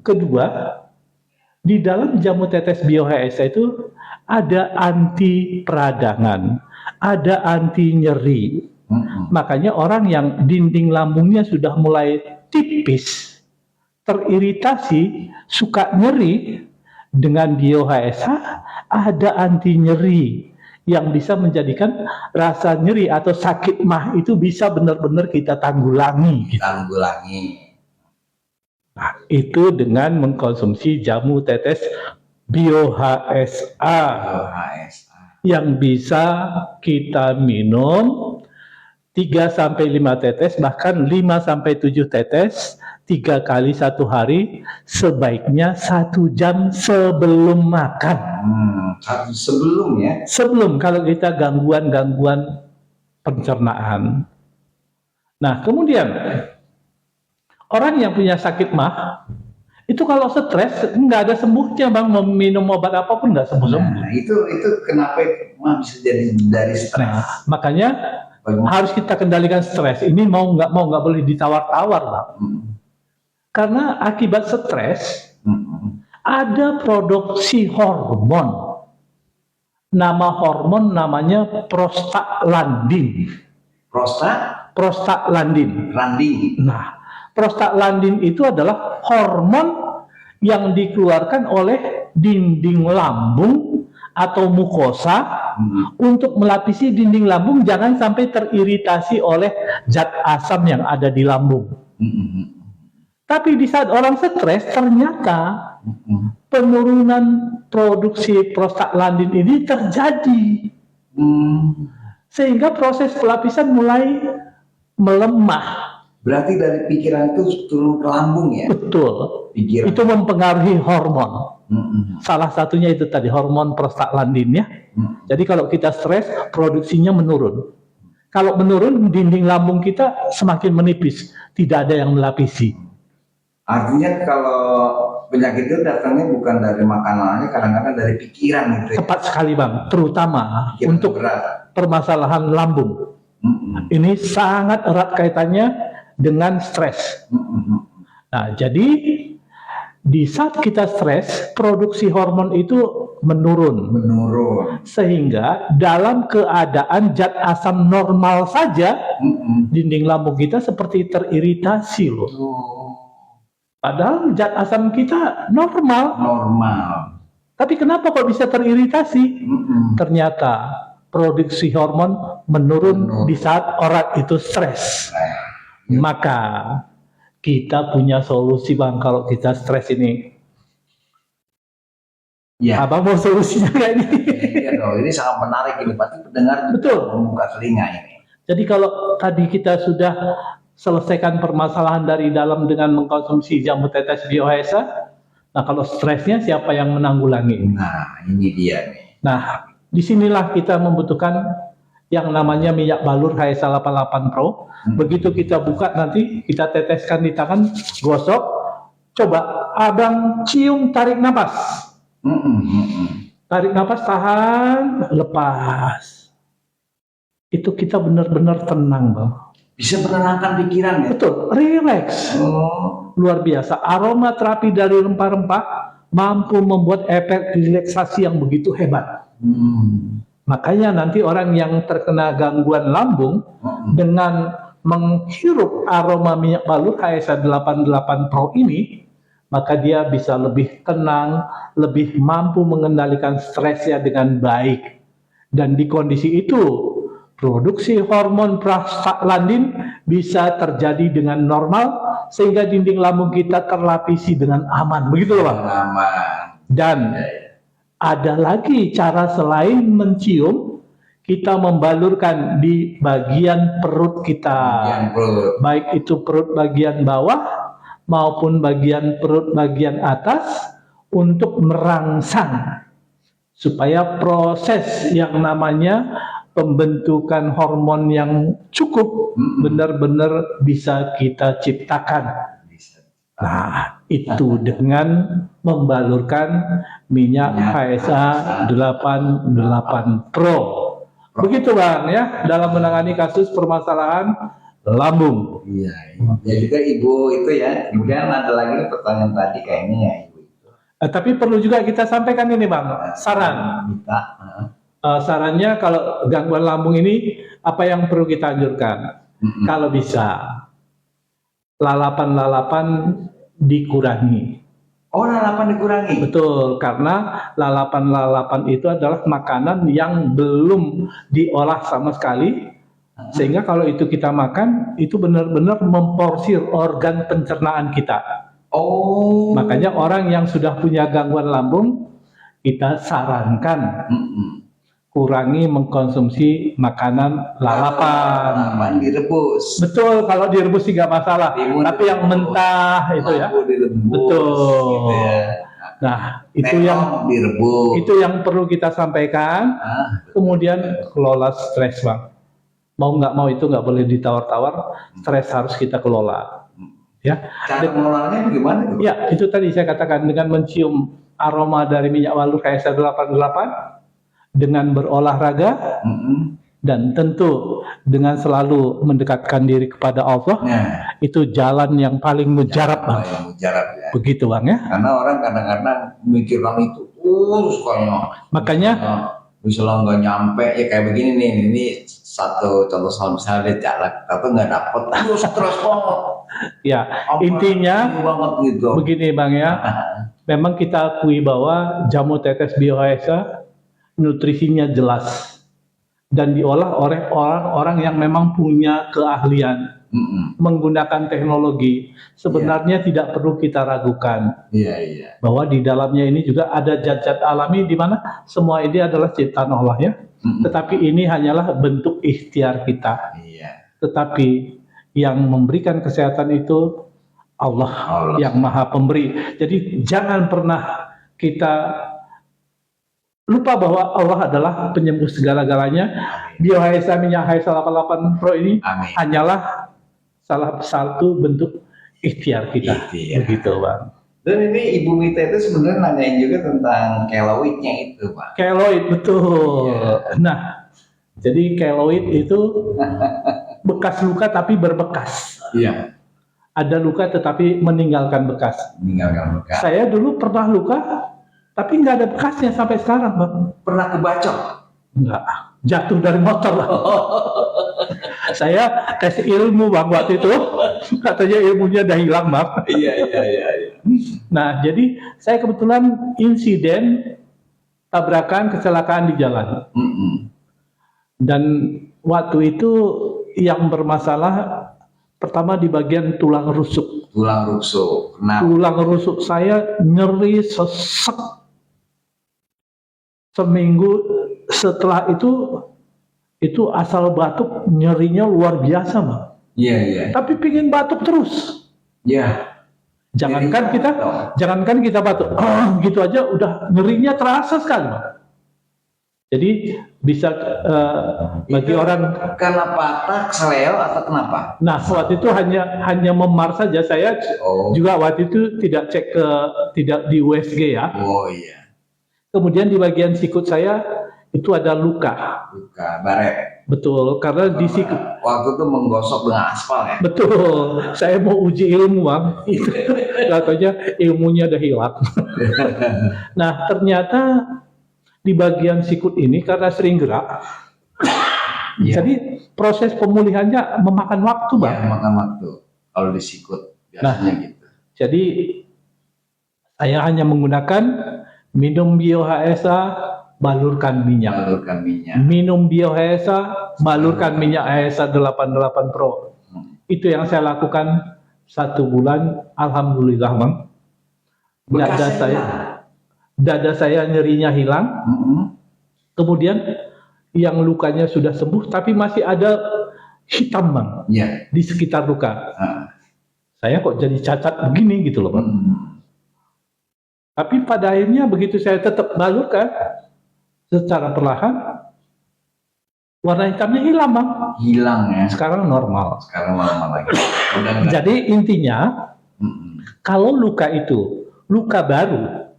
Speaker 2: kedua, di dalam jamu tetes Bio-HSA itu ada anti peradangan, ada anti nyeri. Makanya orang yang dinding lambungnya sudah mulai tipis, teriritasi, suka nyeri, dengan Bio-HSA ada anti nyeri yang bisa menjadikan rasa nyeri atau sakit mah itu bisa benar-benar kita tanggulangi. Nah, itu dengan mengkonsumsi jamu tetes Bio-HSA yang bisa kita minum 3-5 tetes, bahkan 5-7 tetes 3 kali 1 hari, sebaiknya 1 jam sebelum makan.
Speaker 3: Sebelum ya?
Speaker 2: Sebelum, kalau kita gangguan pencernaan. Nah, kemudian orang yang punya sakit mah itu kalau stres nggak ada sembuhnya, Bang. Meminum obat apapun nggak sembuh-sembuh.
Speaker 3: Nah, itu kenapa mah bisa jadi dari stres?
Speaker 2: Nah, makanya harus kita kendalikan stres. Ini mau nggak boleh ditawar-tawar, Bang. Karena akibat stres ada produksi hormon. Nama hormon namanya prostaglandin. Prostaglandin. Nah, prostaglandin itu adalah hormon yang dikeluarkan oleh dinding lambung atau mukosa untuk melapisi dinding lambung jangan sampai teriritasi oleh zat asam yang ada di lambung. Tapi di saat orang stres ternyata penurunan produksi prostaglandin ini terjadi. Sehingga proses pelapisan mulai melemah.
Speaker 3: Berarti dari pikiran itu turun ke lambung ya?
Speaker 2: Betul.
Speaker 3: Pikiran.
Speaker 2: Itu mempengaruhi hormon. Salah satunya itu tadi hormon prostaglandin ya. Jadi kalau kita stres, produksinya menurun. Kalau menurun, dinding lambung kita semakin menipis, tidak ada yang melapisi.
Speaker 3: Artinya kalau penyakit itu datangnya bukan dari makanannya, kadang-kadang dari pikiran gitu ya?
Speaker 2: Tepat sekali, Bang. Terutama
Speaker 3: Pikiran
Speaker 2: untuk
Speaker 3: berat.
Speaker 2: permasalahan lambung. Ini sangat erat kaitannya dengan stres. Nah, jadi di saat kita stres, produksi hormon itu menurun. Sehingga dalam keadaan zat asam normal saja, dinding lambung kita seperti teriritasi loh. Padahal zat asam kita normal. Tapi kenapa kok bisa teriritasi? Ternyata produksi hormon menurun di saat orang itu stres. Maka kita punya solusi, Bang, kalau kita stres ini.
Speaker 3: Ya.
Speaker 2: Abang mau solusinya kayak ini?
Speaker 3: Iya dong, ini sangat menarik ini. Pasti pendengar
Speaker 2: betul
Speaker 3: membuka telinga ini.
Speaker 2: Jadi kalau tadi kita sudah selesaikan permasalahan dari dalam dengan mengkonsumsi jamu tetes Bio-HSA, nah kalau stresnya siapa yang menanggulangi?
Speaker 3: Nah, ini dia nih.
Speaker 2: Nah, disinilah kita membutuhkan yang namanya minyak balur HSA 88 Pro. Begitu kita buka nanti, kita teteskan di tangan, gosok, coba abang cium, tarik napas. Tarik napas, tahan, lepas. Itu kita benar-benar tenang, Bang.
Speaker 3: Bisa menenangkan pikiran ya?
Speaker 2: Betul, relax. Luar biasa. Aroma terapi dari rempah-rempah mampu membuat efek relaksasi yang begitu hebat. Makanya nanti orang yang terkena gangguan lambung dengan menghirup aroma minyak balur HSA 88 Pro ini, maka dia bisa lebih tenang, lebih mampu mengendalikan stresnya dengan baik. Dan di kondisi itu, produksi hormon prostaglandin bisa terjadi dengan normal sehingga dinding lambung kita terlapisi dengan aman. Begitu loh, Bang.
Speaker 3: Aman.
Speaker 2: Dan ada lagi cara selain mencium, kita membalurkan di bagian perut kita. Baik itu perut bagian bawah maupun bagian perut bagian atas untuk merangsang supaya proses yang namanya pembentukan hormon yang cukup benar-benar bisa kita ciptakan. Nah, itu dengan membalurkan minyak HSA 88 Pro. Begitu, Bang, ya, dalam menangani kasus permasalahan lambung.
Speaker 3: Iya. Ya juga Ibu itu ya. Kemudian ada lagi pertanyaan tadi kayaknya ya Ibu.
Speaker 2: Tapi perlu juga kita sampaikan ini Bang, saran.
Speaker 3: Kita.
Speaker 2: Sarannya kalau gangguan lambung ini apa yang perlu kita anjurkan? Kalau bisa lalapan-lalapan dikurangi.
Speaker 3: Oh, lalapan dikurangi.
Speaker 2: Betul, karena lalapan-lalapan itu adalah makanan yang belum diolah sama sekali, sehingga kalau itu kita makan, itu benar-benar memporsir organ pencernaan kita.
Speaker 3: Oh.
Speaker 2: Makanya orang yang sudah punya gangguan lambung, kita sarankan kurangi mengkonsumsi makanan lalapan.
Speaker 3: Lalapan direbus.
Speaker 2: Betul, kalau direbus tidak masalah.
Speaker 3: Timun
Speaker 2: Tapi yang mentah itu ya.
Speaker 3: Direbus,
Speaker 2: Betul.
Speaker 3: gitu ya.
Speaker 2: Nah, itu
Speaker 3: Terong
Speaker 2: yang
Speaker 3: direbus.
Speaker 2: itu yang perlu kita sampaikan. Kemudian kelola stres Bang. Mau nggak mau itu nggak boleh ditawar-tawar. Stres harus kita kelola. Ya.
Speaker 3: Cara mengelolanya bagaimana itu?
Speaker 2: Ya, itu tadi saya katakan dengan mencium aroma dari minyak walur KSA 88, dengan berolahraga, dan tentu dengan selalu mendekatkan diri kepada Allah.
Speaker 3: Nah,
Speaker 2: Itu jalan yang paling mujarab Bang.
Speaker 3: yang mujarab ya.
Speaker 2: Begitu Bang ya.
Speaker 3: Karena orang kadang-kadang mikirkan itu, sukanya.
Speaker 2: Makanya
Speaker 3: Misalnya nggak nyampe, ya kayak begini nih, ini satu contoh soal misalnya dia jalan, tapi nggak dapet, stres banget.
Speaker 2: ya,
Speaker 3: Apa,
Speaker 2: intinya
Speaker 3: banget gitu.
Speaker 2: begini Bang ya. Memang kita akui bahwa jamu tetes BioHSA nutrisinya jelas dan diolah oleh orang-orang yang memang punya keahlian menggunakan teknologi. Sebenarnya tidak perlu kita ragukan
Speaker 3: Iya.
Speaker 2: bahwa di dalamnya ini juga ada zat-zat alami di mana semua ini adalah ciptaan Allah ya. Tetapi ini hanyalah bentuk ikhtiar kita.
Speaker 3: Iya.
Speaker 2: Tetapi yang memberikan kesehatan itu Allah yang Maha Pemberi. Jadi jangan pernah kita lupa bahwa Allah adalah penyembuh segala-galanya. BioHSA minyak HSA 88 Pro ini hanyalah salah satu bentuk ikhtiar kita. Begitu Bang.
Speaker 3: Dan ini Ibu Mita itu sebenarnya nanyain juga tentang keloidnya itu Pak.
Speaker 2: Keloid, betul. Nah, jadi keloid itu bekas luka tapi berbekas.
Speaker 3: Iya.
Speaker 2: Ada luka tetapi meninggalkan bekas.
Speaker 3: Meninggalkan bekas.
Speaker 2: Saya dulu pernah luka tapi nggak ada bekasnya sampai sekarang Bang.
Speaker 3: Pernah kebacok?
Speaker 2: Enggak, jatuh dari motor Bang. Saya tes ilmu Bang waktu itu, katanya ilmunya udah hilang Bang.
Speaker 3: Iya.
Speaker 2: Nah, jadi saya kebetulan insiden tabrakan kecelakaan di jalan. Dan waktu itu yang bermasalah pertama di bagian tulang rusuk.
Speaker 3: Tulang rusuk. Kenapa?
Speaker 2: Tulang rusuk saya nyeri sesek. Seminggu setelah itu asal batuk nyerinya luar biasa Bang.
Speaker 3: Iya.
Speaker 2: Tapi pingin batuk terus.
Speaker 3: Iya.
Speaker 2: Jangankan kita batuk, gitu aja udah nyerinya terasa sekali Bang. Jadi bisa bagi
Speaker 3: itu
Speaker 2: orang
Speaker 3: karena patah seleo atau kenapa?
Speaker 2: Nah, waktu itu hanya memar saja. Saya juga waktu itu tidak cek tidak di USG ya.
Speaker 3: Oh iya.
Speaker 2: Kemudian di bagian sikut saya itu ada luka.
Speaker 3: Luka baret.
Speaker 2: Betul, karena di sikut
Speaker 3: waktu itu menggosok dengan aspal ya.
Speaker 2: Betul. Saya mau uji ilmu Bang. Itu katanya ilmunya udah hilang. Nah, ternyata di bagian sikut ini karena sering gerak. Jadi proses pemulihannya memakan waktu Bang.
Speaker 3: Ya, memakan waktu. Kalau di sikut biasanya gitu.
Speaker 2: Jadi saya hanya menggunakan minum BioHSA, balurkan minyak. Minum BioHSA, balurkan minyak HSA 88 Pro. Itu yang saya lakukan 1 bulan. Alhamdulillah Bang. Dada saya nyerinya hilang. Kemudian yang lukanya sudah sembuh, tapi masih ada hitam Bang di sekitar luka. Saya kok jadi cacat begini gitu loh Bang. Tapi pada akhirnya begitu saya tetap balurkan secara perlahan, warna hitamnya hilang Bang.
Speaker 3: Hilang ya.
Speaker 2: Sekarang normal.
Speaker 3: Sekarang normal lagi.
Speaker 2: Jadi intinya kalau luka itu luka baru,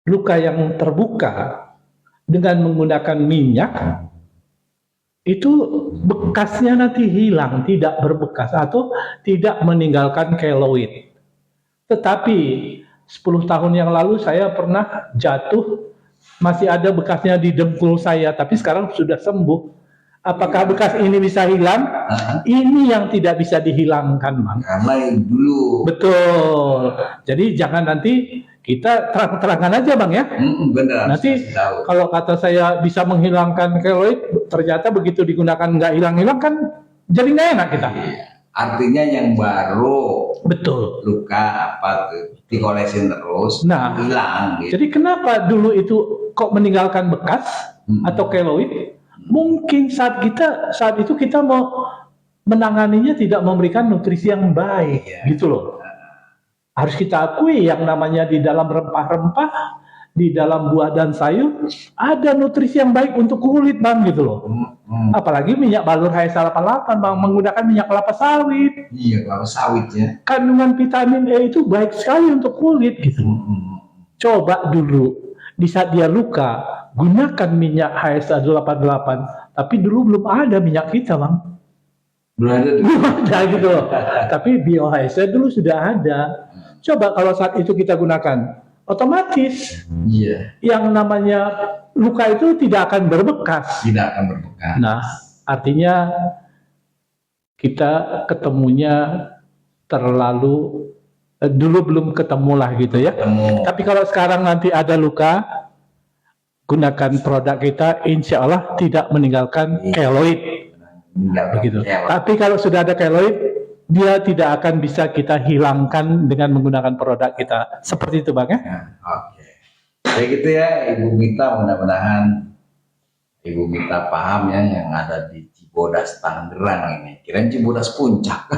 Speaker 2: luka yang terbuka dengan menggunakan minyak, itu bekasnya nanti hilang, tidak berbekas atau tidak meninggalkan keloid. Tetapi 10 tahun yang lalu saya pernah jatuh, masih ada bekasnya di dengkul saya, tapi sekarang sudah sembuh. Apakah bekas ini bisa hilang? Ini yang tidak bisa dihilangkan, Bang.
Speaker 3: Karena dulu.
Speaker 2: Betul. Jadi jangan nanti kita terang-terangan aja, Bang ya.
Speaker 3: Benar.
Speaker 2: Nanti kalau kata saya bisa menghilangkan keloid, ternyata begitu digunakan nggak hilang-hilang kan jadi nggak enak kita.
Speaker 3: Iya. Artinya yang baru,
Speaker 2: Betul.
Speaker 3: luka apa tuh dikolesin terus,
Speaker 2: Nah,
Speaker 3: hilang. Gitu.
Speaker 2: jadi kenapa dulu itu kok meninggalkan bekas atau keloid? Mungkin saat itu kita mau menanganinya tidak memberikan nutrisi yang baik, gitu loh. Harus kita akui yang namanya di dalam rempah-rempah, di dalam buah dan sayur ada nutrisi yang baik untuk kulit, Bang, gitu loh. Apalagi minyak balur HS88, Bang, menggunakan minyak kelapa sawit.
Speaker 3: Iya, kelapa sawit ya.
Speaker 2: Kandungan vitamin E itu baik sekali untuk kulit, gitu. Coba dulu di saat dia luka, gunakan minyak HS88, tapi dulu belum ada minyak kita, Bang.
Speaker 3: Belum ada.
Speaker 2: Belum ada gitu loh. Tapi BioHS dulu sudah ada. Coba kalau saat itu kita gunakan, otomatis yang namanya luka itu tidak akan berbekas.
Speaker 3: Tidak akan berbekas.
Speaker 2: Nah, artinya kita ketemunya terlalu dulu belum ketemu lah gitu ya. Tapi kalau sekarang nanti ada luka, gunakan produk kita, insya Allah tidak meninggalkan keloid. Begitu. Tapi kalau sudah ada keloid, dia tidak akan bisa kita hilangkan dengan menggunakan produk kita. Seperti itu, Bang ya.
Speaker 3: Oke. Kayak gitu ya, Ibu Mita, mudah-mudahan Ibu Mita paham ya yang ada di Cibodas Tangerang ini. Kirain Cibodas Puncak.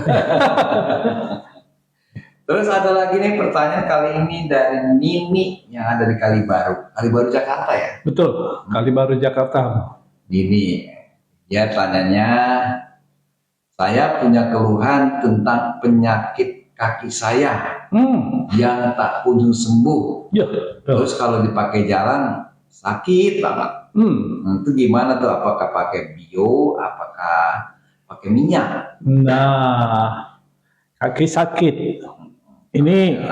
Speaker 3: Terus ada lagi nih pertanyaan kali ini dari Nini yang ada di Kalibaru. Kalibaru Jakarta ya?
Speaker 2: Betul, Kalibaru Jakarta.
Speaker 3: Nini, dia tanyanya, saya punya keluhan tentang penyakit kaki saya yang tak kunjung sembuh.
Speaker 2: Ya,
Speaker 3: Terus kalau dipakai jalan sakit banget. Itu gimana tuh? Apakah pakai bio? Apakah pakai minyak?
Speaker 2: Nah, kaki sakit. Ini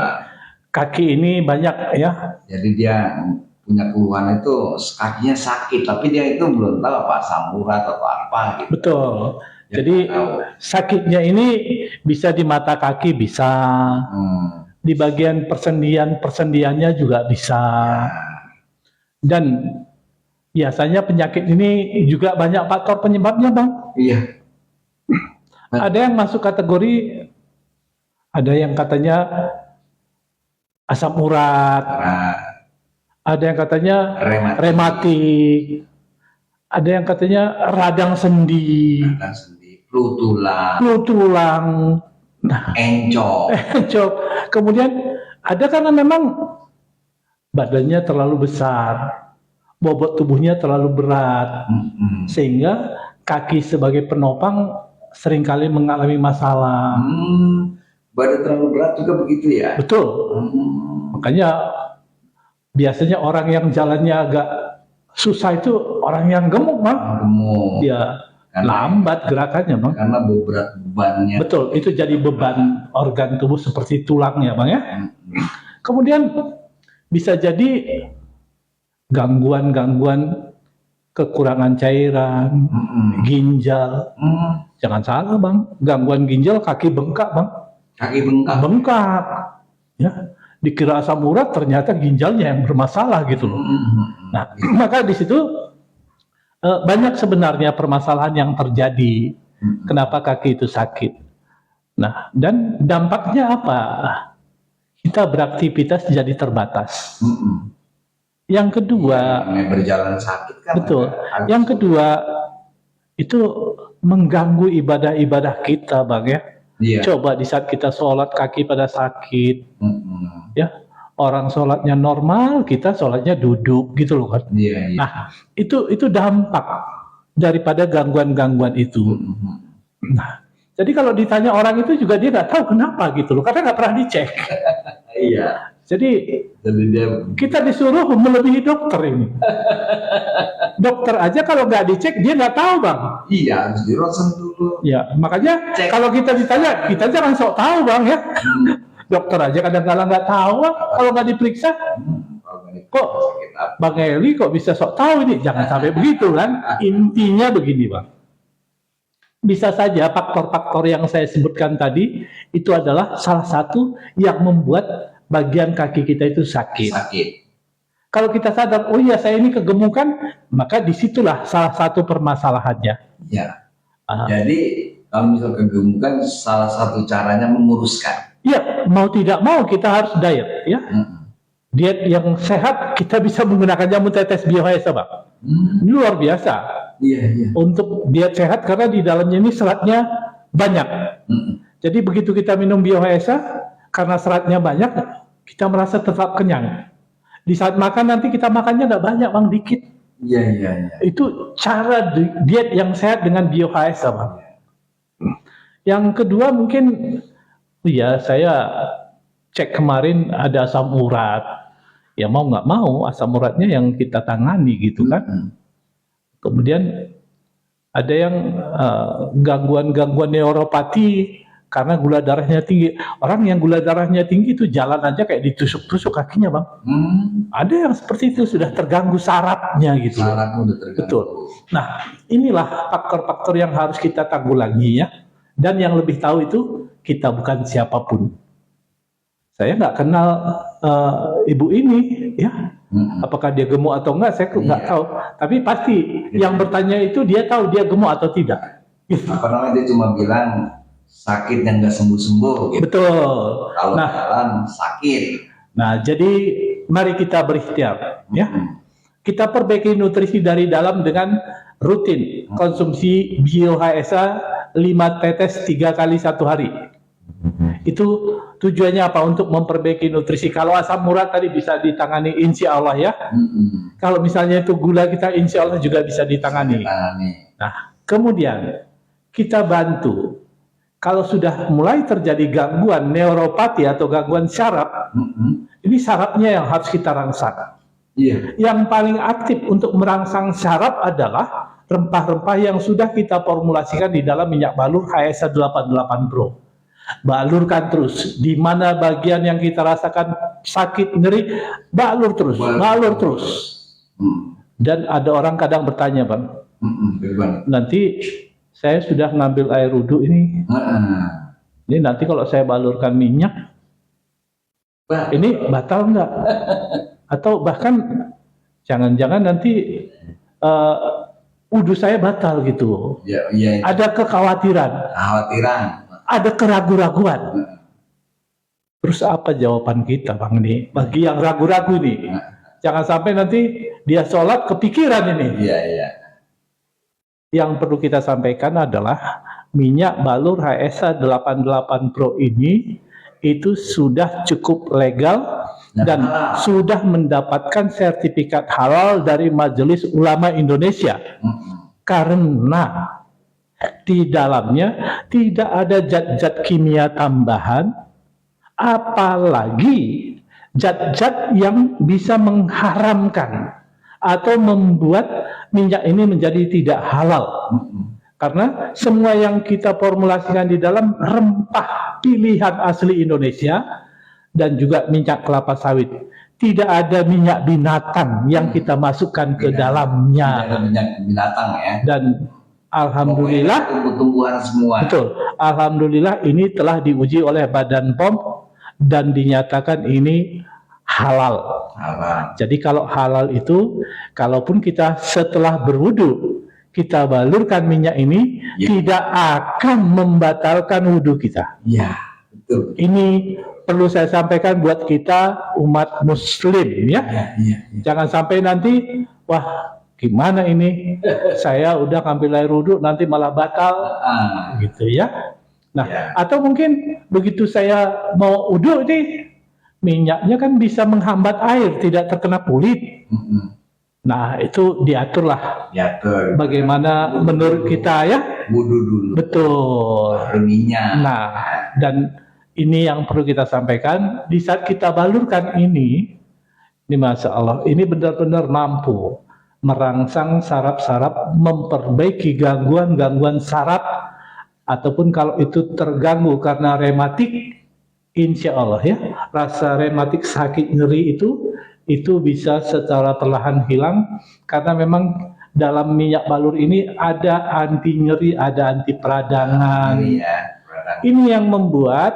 Speaker 2: kaki ini banyak ya.
Speaker 3: Jadi dia punya keluhan itu kakinya sakit, tapi dia itu belum tahu apa asam urat atau apa gitu.
Speaker 2: Betul. Jadi sakitnya ini bisa di mata kaki bisa, di bagian persendiannya juga bisa. Dan biasanya penyakit ini juga banyak faktor penyebabnya, Bang.
Speaker 3: Iya.
Speaker 2: Ada yang masuk kategori, ada yang katanya asam urat, ada yang katanya rematik, ada yang katanya radang sendi,
Speaker 3: flu
Speaker 2: tulang, nah, encok. Kemudian ada karena memang badannya terlalu besar, bobot tubuhnya terlalu berat, sehingga kaki sebagai penopang seringkali mengalami masalah.
Speaker 3: Badan terlalu berat juga begitu ya?
Speaker 2: Betul. Makanya biasanya orang yang jalannya agak susah itu orang yang gemuk, Bang. Dia lambat gerakannya, Bang.
Speaker 3: Karena berat bebannya.
Speaker 2: Betul, itu jadi beban organ tubuh seperti tulang ya, Bang ya. Kemudian bisa jadi gangguan-gangguan kekurangan cairan, ginjal. Jangan salah, Bang. Gangguan ginjal kaki bengkak, Bang.
Speaker 3: Kaki bengkak.
Speaker 2: Bengkak. Ya. Dikira asam urat, ternyata ginjalnya yang bermasalah gitu loh. Nah, maka di situ banyak sebenarnya permasalahan yang terjadi. Kenapa kaki itu sakit? Nah, dan dampaknya apa? Kita beraktivitas jadi terbatas. Yang kedua,
Speaker 3: berjalan sakit kan.
Speaker 2: Betul. Yang kedua, itu mengganggu ibadah-ibadah kita, Bang ya. Coba di saat kita sholat kaki pada sakit, ya orang sholatnya normal, kita sholatnya duduk gitu loh kan. Nah itu dampak daripada gangguan-gangguan itu. Nah jadi kalau ditanya orang itu juga dia nggak tahu kenapa gitu loh, karena nggak pernah dicek. Jadi kita disuruh melebihi dokter ini. Dokter aja kalau nggak dicek dia nggak tahu, Bang.
Speaker 3: Iya, harus di ronsen dulu.
Speaker 2: Ya, makanya kalau kita ditanya, kita jangan sok tahu, Bang ya. Dokter aja kadang-kadang nggak tahu kalau nggak diperiksa. Kok Bang Eli kok bisa sok tahu ini? Jangan sampai begitu kan? Intinya begini Bang. Bisa saja faktor-faktor yang saya sebutkan tadi itu adalah salah satu yang membuat bagian kaki kita itu sakit. Kalau kita sadar, oh iya saya ini kegemukan, maka disitulah salah satu permasalahannya.
Speaker 3: Ya. Jadi kalau misal kegemukan, salah satu caranya menguruskan.
Speaker 2: Iya, mau tidak mau kita harus diet, ya. Diet yang sehat kita bisa menggunakan jamu tetes Biohaesa, Pak. Ini luar biasa.
Speaker 3: Iya.
Speaker 2: Untuk diet sehat karena di dalamnya ini seratnya banyak. Jadi begitu kita minum Biohaesa, karena seratnya banyak, kita merasa tetap kenyang. Di saat makan nanti kita makannya nggak banyak, Bang, dikit.
Speaker 3: Iya.
Speaker 2: Itu cara diet yang sehat dengan Biohaesa, Bang. Yang kedua mungkin, ya saya cek kemarin ada asam urat. Ya mau nggak mau asam uratnya yang kita tangani gitu kan. Kemudian ada yang gangguan-gangguan neuropati karena gula darahnya tinggi. Orang yang gula darahnya tinggi itu jalan aja kayak ditusuk-tusuk kakinya, Bang. Ada yang seperti itu sudah terganggu sarafnya gitu.
Speaker 3: Sarafnya udah terganggu.
Speaker 2: Betul. Nah, inilah faktor-faktor yang harus kita tanggulangi ya. Dan yang lebih tahu itu kita bukan siapapun. Saya nggak kenal ibu ini, ya. Apakah dia gemuk atau enggak, saya nggak tahu. Tapi pasti yang bertanya itu dia tahu dia gemuk atau tidak.
Speaker 3: Apa namanya, dia cuma bilang sakit yang nggak sembuh-sembuh. Gitu.
Speaker 2: Betul.
Speaker 3: Kalau jalan sakit.
Speaker 2: Nah, jadi mari kita berikhtiar, ya. Kita perbaiki nutrisi dari dalam dengan rutin konsumsi Biohaesa 5 tetes 3 kali 1 hari. Itu tujuannya apa? Untuk memperbaiki nutrisi. Kalau asam urat tadi bisa ditangani insya Allah ya. Kalau misalnya itu gula kita insya Allah juga bisa ditangani. Nah, kemudian kita bantu. Kalau sudah mulai terjadi gangguan neuropati atau gangguan syaraf, ini syarafnya yang harus kita rangsang. Yang paling aktif untuk merangsang syaraf adalah rempah-rempah yang sudah kita formulasikan di dalam minyak balur Haesa 88 Pro. Balurkan terus, di mana bagian yang kita rasakan sakit, nyeri, balur terus. Dan ada orang kadang bertanya, Bang, nanti saya sudah ngambil air wudhu ini, ini nanti kalau saya balurkan minyak, ini batal enggak? Atau bahkan jangan-jangan nanti wudhu saya batal gitu. Ada kekhawatiran. Ada keraguan-raguan. Terus apa jawaban kita, Bang, nih? Bagi yang ragu-ragu nih. Jangan sampai nanti dia sholat kepikiran ini. Yang perlu kita sampaikan adalah minyak balur Haesa 88 Pro ini itu sudah cukup legal dan sudah mendapatkan sertifikat halal dari Majelis Ulama Indonesia. Karena di dalamnya tidak ada zat-zat kimia tambahan, apalagi zat-zat yang bisa mengharamkan atau membuat minyak ini menjadi tidak halal. Karena semua yang kita formulasikan di dalam rempah pilihan asli Indonesia dan juga minyak kelapa sawit. Tidak ada minyak binatang yang kita masukkan ke dalamnya.
Speaker 3: Tidak ada minyak binatang ya.
Speaker 2: Dan alhamdulillah,
Speaker 3: tumbuh-tumbuhan semua.
Speaker 2: Betul. Alhamdulillah ini telah diuji oleh Badan POM dan dinyatakan ini halal. Jadi kalau halal itu, kalaupun kita setelah berwudu kita balurkan minyak ini, tidak akan membatalkan wudu kita. Betul. Ini perlu saya sampaikan buat kita umat Muslim ya. Jangan sampai nanti, wah, gimana ini? Saya udah ngambil air wudhu nanti malah batal, gitu ya. Nah, atau mungkin begitu saya mau wudhu ini minyaknya kan bisa menghambat air, tidak terkena kulit. Nah, itu diaturlah. Bagaimana menurut kita ya?
Speaker 3: Wudhu dulu.
Speaker 2: Betul.
Speaker 3: Minyak.
Speaker 2: Nah, dan ini yang perlu kita sampaikan di saat kita balurkan ini Masya Allah, ini benar-benar mampu merangsang saraf-saraf, memperbaiki gangguan-gangguan saraf, ataupun kalau itu terganggu karena rematik, insya Allah ya, rasa rematik sakit nyeri itu bisa secara perlahan hilang karena memang dalam minyak balur ini ada anti nyeri, ada anti peradangan.
Speaker 3: Iya.
Speaker 2: Ini yang membuat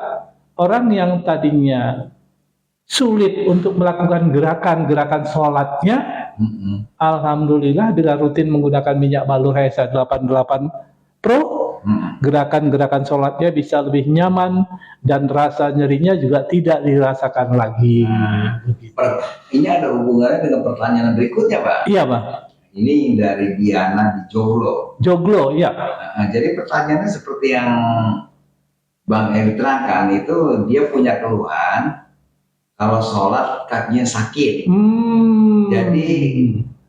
Speaker 2: orang yang tadinya sulit untuk melakukan gerakan-gerakan sholatnya, alhamdulillah dengan rutin menggunakan minyak balur HSA 88 Pro, gerakan-gerakan sholatnya bisa lebih nyaman dan rasa nyerinya juga tidak dirasakan lagi.
Speaker 3: Ini ada hubungannya dengan pertanyaan berikutnya, Pak.
Speaker 2: Iya, Bang.
Speaker 3: Ini dari Diana di Joglo.
Speaker 2: Joglo, ya.
Speaker 3: Jadi pertanyaannya seperti yang Bang Eri terangkan, itu dia punya keluhan kalau sholat kakinya sakit. Jadi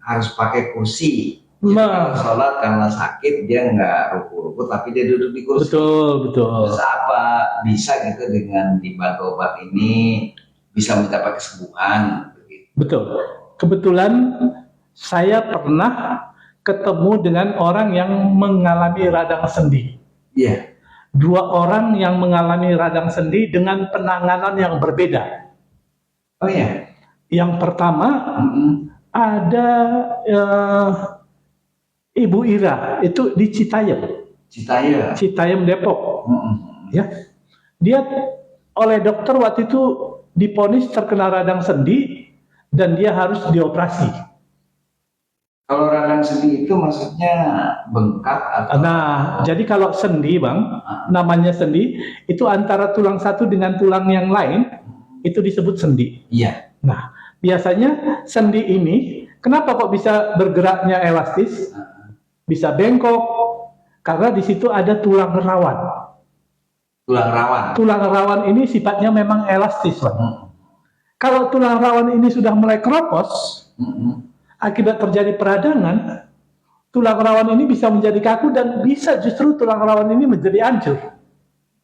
Speaker 3: harus pakai kursi. Kalau sholat karena sakit dia nggak ruku-ruku tapi dia duduk di kursi.
Speaker 2: Betul.
Speaker 3: Terus apa bisa gitu dengan dibantu obat ini bisa mencapai kesembuhan?
Speaker 2: Betul. Kebetulan saya pernah ketemu dengan orang yang mengalami radang sendi.
Speaker 3: Iya.
Speaker 2: Dua orang yang mengalami radang sendi dengan penanganan yang berbeda.
Speaker 3: Oh iya.
Speaker 2: Yang pertama ada Ibu Ira, itu di Citayam Depok. Ya, dia oleh dokter waktu itu diponis terkena radang sendi dan dia harus dioperasi.
Speaker 3: Kalau radang sendi itu maksudnya bengkak atau?
Speaker 2: Nah, jadi kalau sendi, Bang, namanya sendi, itu antara tulang satu dengan tulang yang lain, itu disebut sendi.
Speaker 3: Iya.
Speaker 2: Nah, biasanya sendi ini, kenapa kok bisa bergeraknya elastis? Bisa bengkok, karena di situ ada tulang rawan.
Speaker 3: Tulang rawan?
Speaker 2: Tulang rawan ini sifatnya memang elastis, Bang. Kalau tulang rawan ini sudah mulai keropos, akibat terjadi peradangan, tulang rawan ini bisa menjadi kaku dan bisa justru tulang rawan ini menjadi hancur.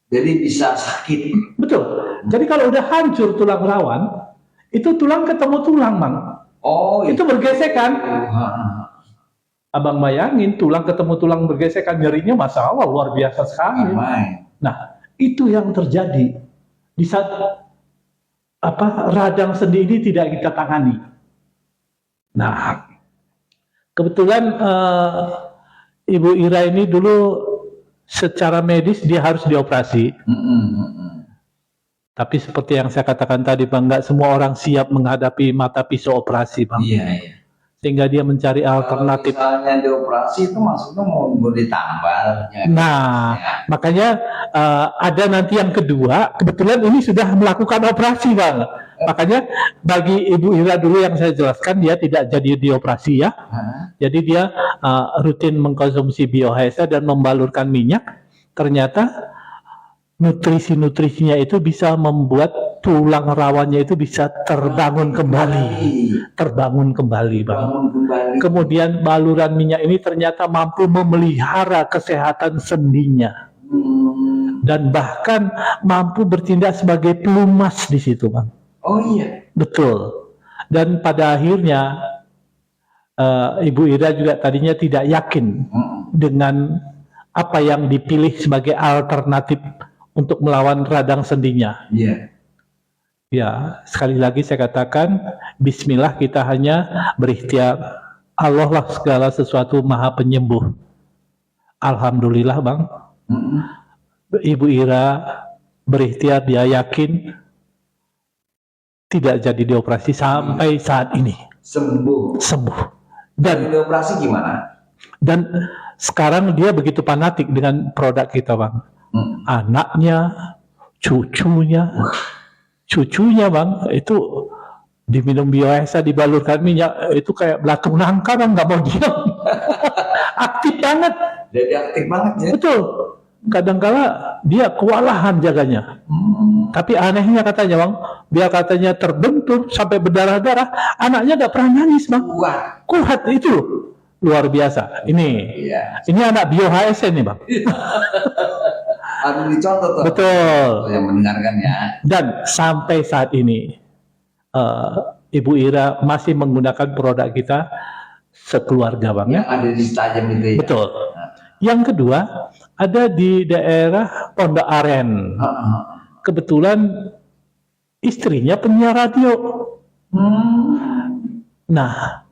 Speaker 3: Jadi bisa sakit.
Speaker 2: Betul. Jadi kalau udah hancur tulang rawan, itu tulang ketemu tulang, Bang.
Speaker 3: Oh,
Speaker 2: itu bergesekan. Abang bayangin tulang ketemu tulang bergesekan, nyerinya Masya Allah luar biasa sekali. Nah, itu yang terjadi di saat radang sendi ini tidak kita tangani. Nah, kebetulan Ibu Ira ini dulu secara medis dia harus dioperasi. Tapi seperti yang saya katakan tadi, Bang, nggak semua orang siap menghadapi mata pisau operasi, Bang.
Speaker 3: Iya.
Speaker 2: Sehingga dia mencari alternatif.
Speaker 3: Kalau misalnya dioperasi itu maksudnya mau ditambal.
Speaker 2: Nah, makanya ada nanti yang kedua. Kebetulan ini sudah melakukan operasi, Bang. Makanya bagi Ibu Ira dulu yang saya jelaskan, dia tidak jadi dioperasi ya. Jadi dia rutin mengkonsumsi biohasa dan membalurkan minyak. Ternyata nutrisi-nutrisinya itu bisa membuat tulang rawannya itu bisa terbangun kembali. Terbangun kembali, Bang. Kemudian baluran minyak ini ternyata mampu memelihara kesehatan sendinya. Dan bahkan mampu bertindak sebagai pelumas di situ, Bang.
Speaker 3: Oh iya.
Speaker 2: Betul. Dan pada akhirnya Ibu Ira juga tadinya tidak yakin dengan apa yang dipilih sebagai alternatif untuk melawan radang sendinya.
Speaker 3: Iya.
Speaker 2: Ya, sekali lagi saya katakan, bismillah, kita hanya berikhtiar. Allah lah segala sesuatu maha penyembuh. Alhamdulillah, Bang. Ibu Ira berikhtiar, dia yakin tidak jadi dioperasi sampai saat ini. Sembuh. Dan
Speaker 3: dioperasi gimana?
Speaker 2: Dan sekarang dia begitu fanatik dengan produk kita, Bang. Anaknya, cucunya, Bang, itu diminum biohasa, dibalurkan minyak, itu kayak belatung nangka, Bang, nggak mau diam. Aktif banget.
Speaker 3: Jadi aktif banget ya.
Speaker 2: Betul. Kadangkala dia kewalahan jaganya. Tapi anehnya katanya, Bang, dia katanya terbentur sampai berdarah-darah, anaknya nggak pernah nangis, Bang. Kuat itu. Luar biasa. Ini anak biohasa nih, Bang.
Speaker 3: Harus dicontoh tuh.
Speaker 2: Betul.
Speaker 3: Yang mendengarkan ya.
Speaker 2: Dan sampai saat ini Ibu Ira masih menggunakan produk kita sekeluarga, Bang.
Speaker 3: Yang ada di Citayam itu ya.
Speaker 2: Betul. Yang kedua ada di daerah Pondok Aren. kebetulan istrinya penyiar radio. Nah,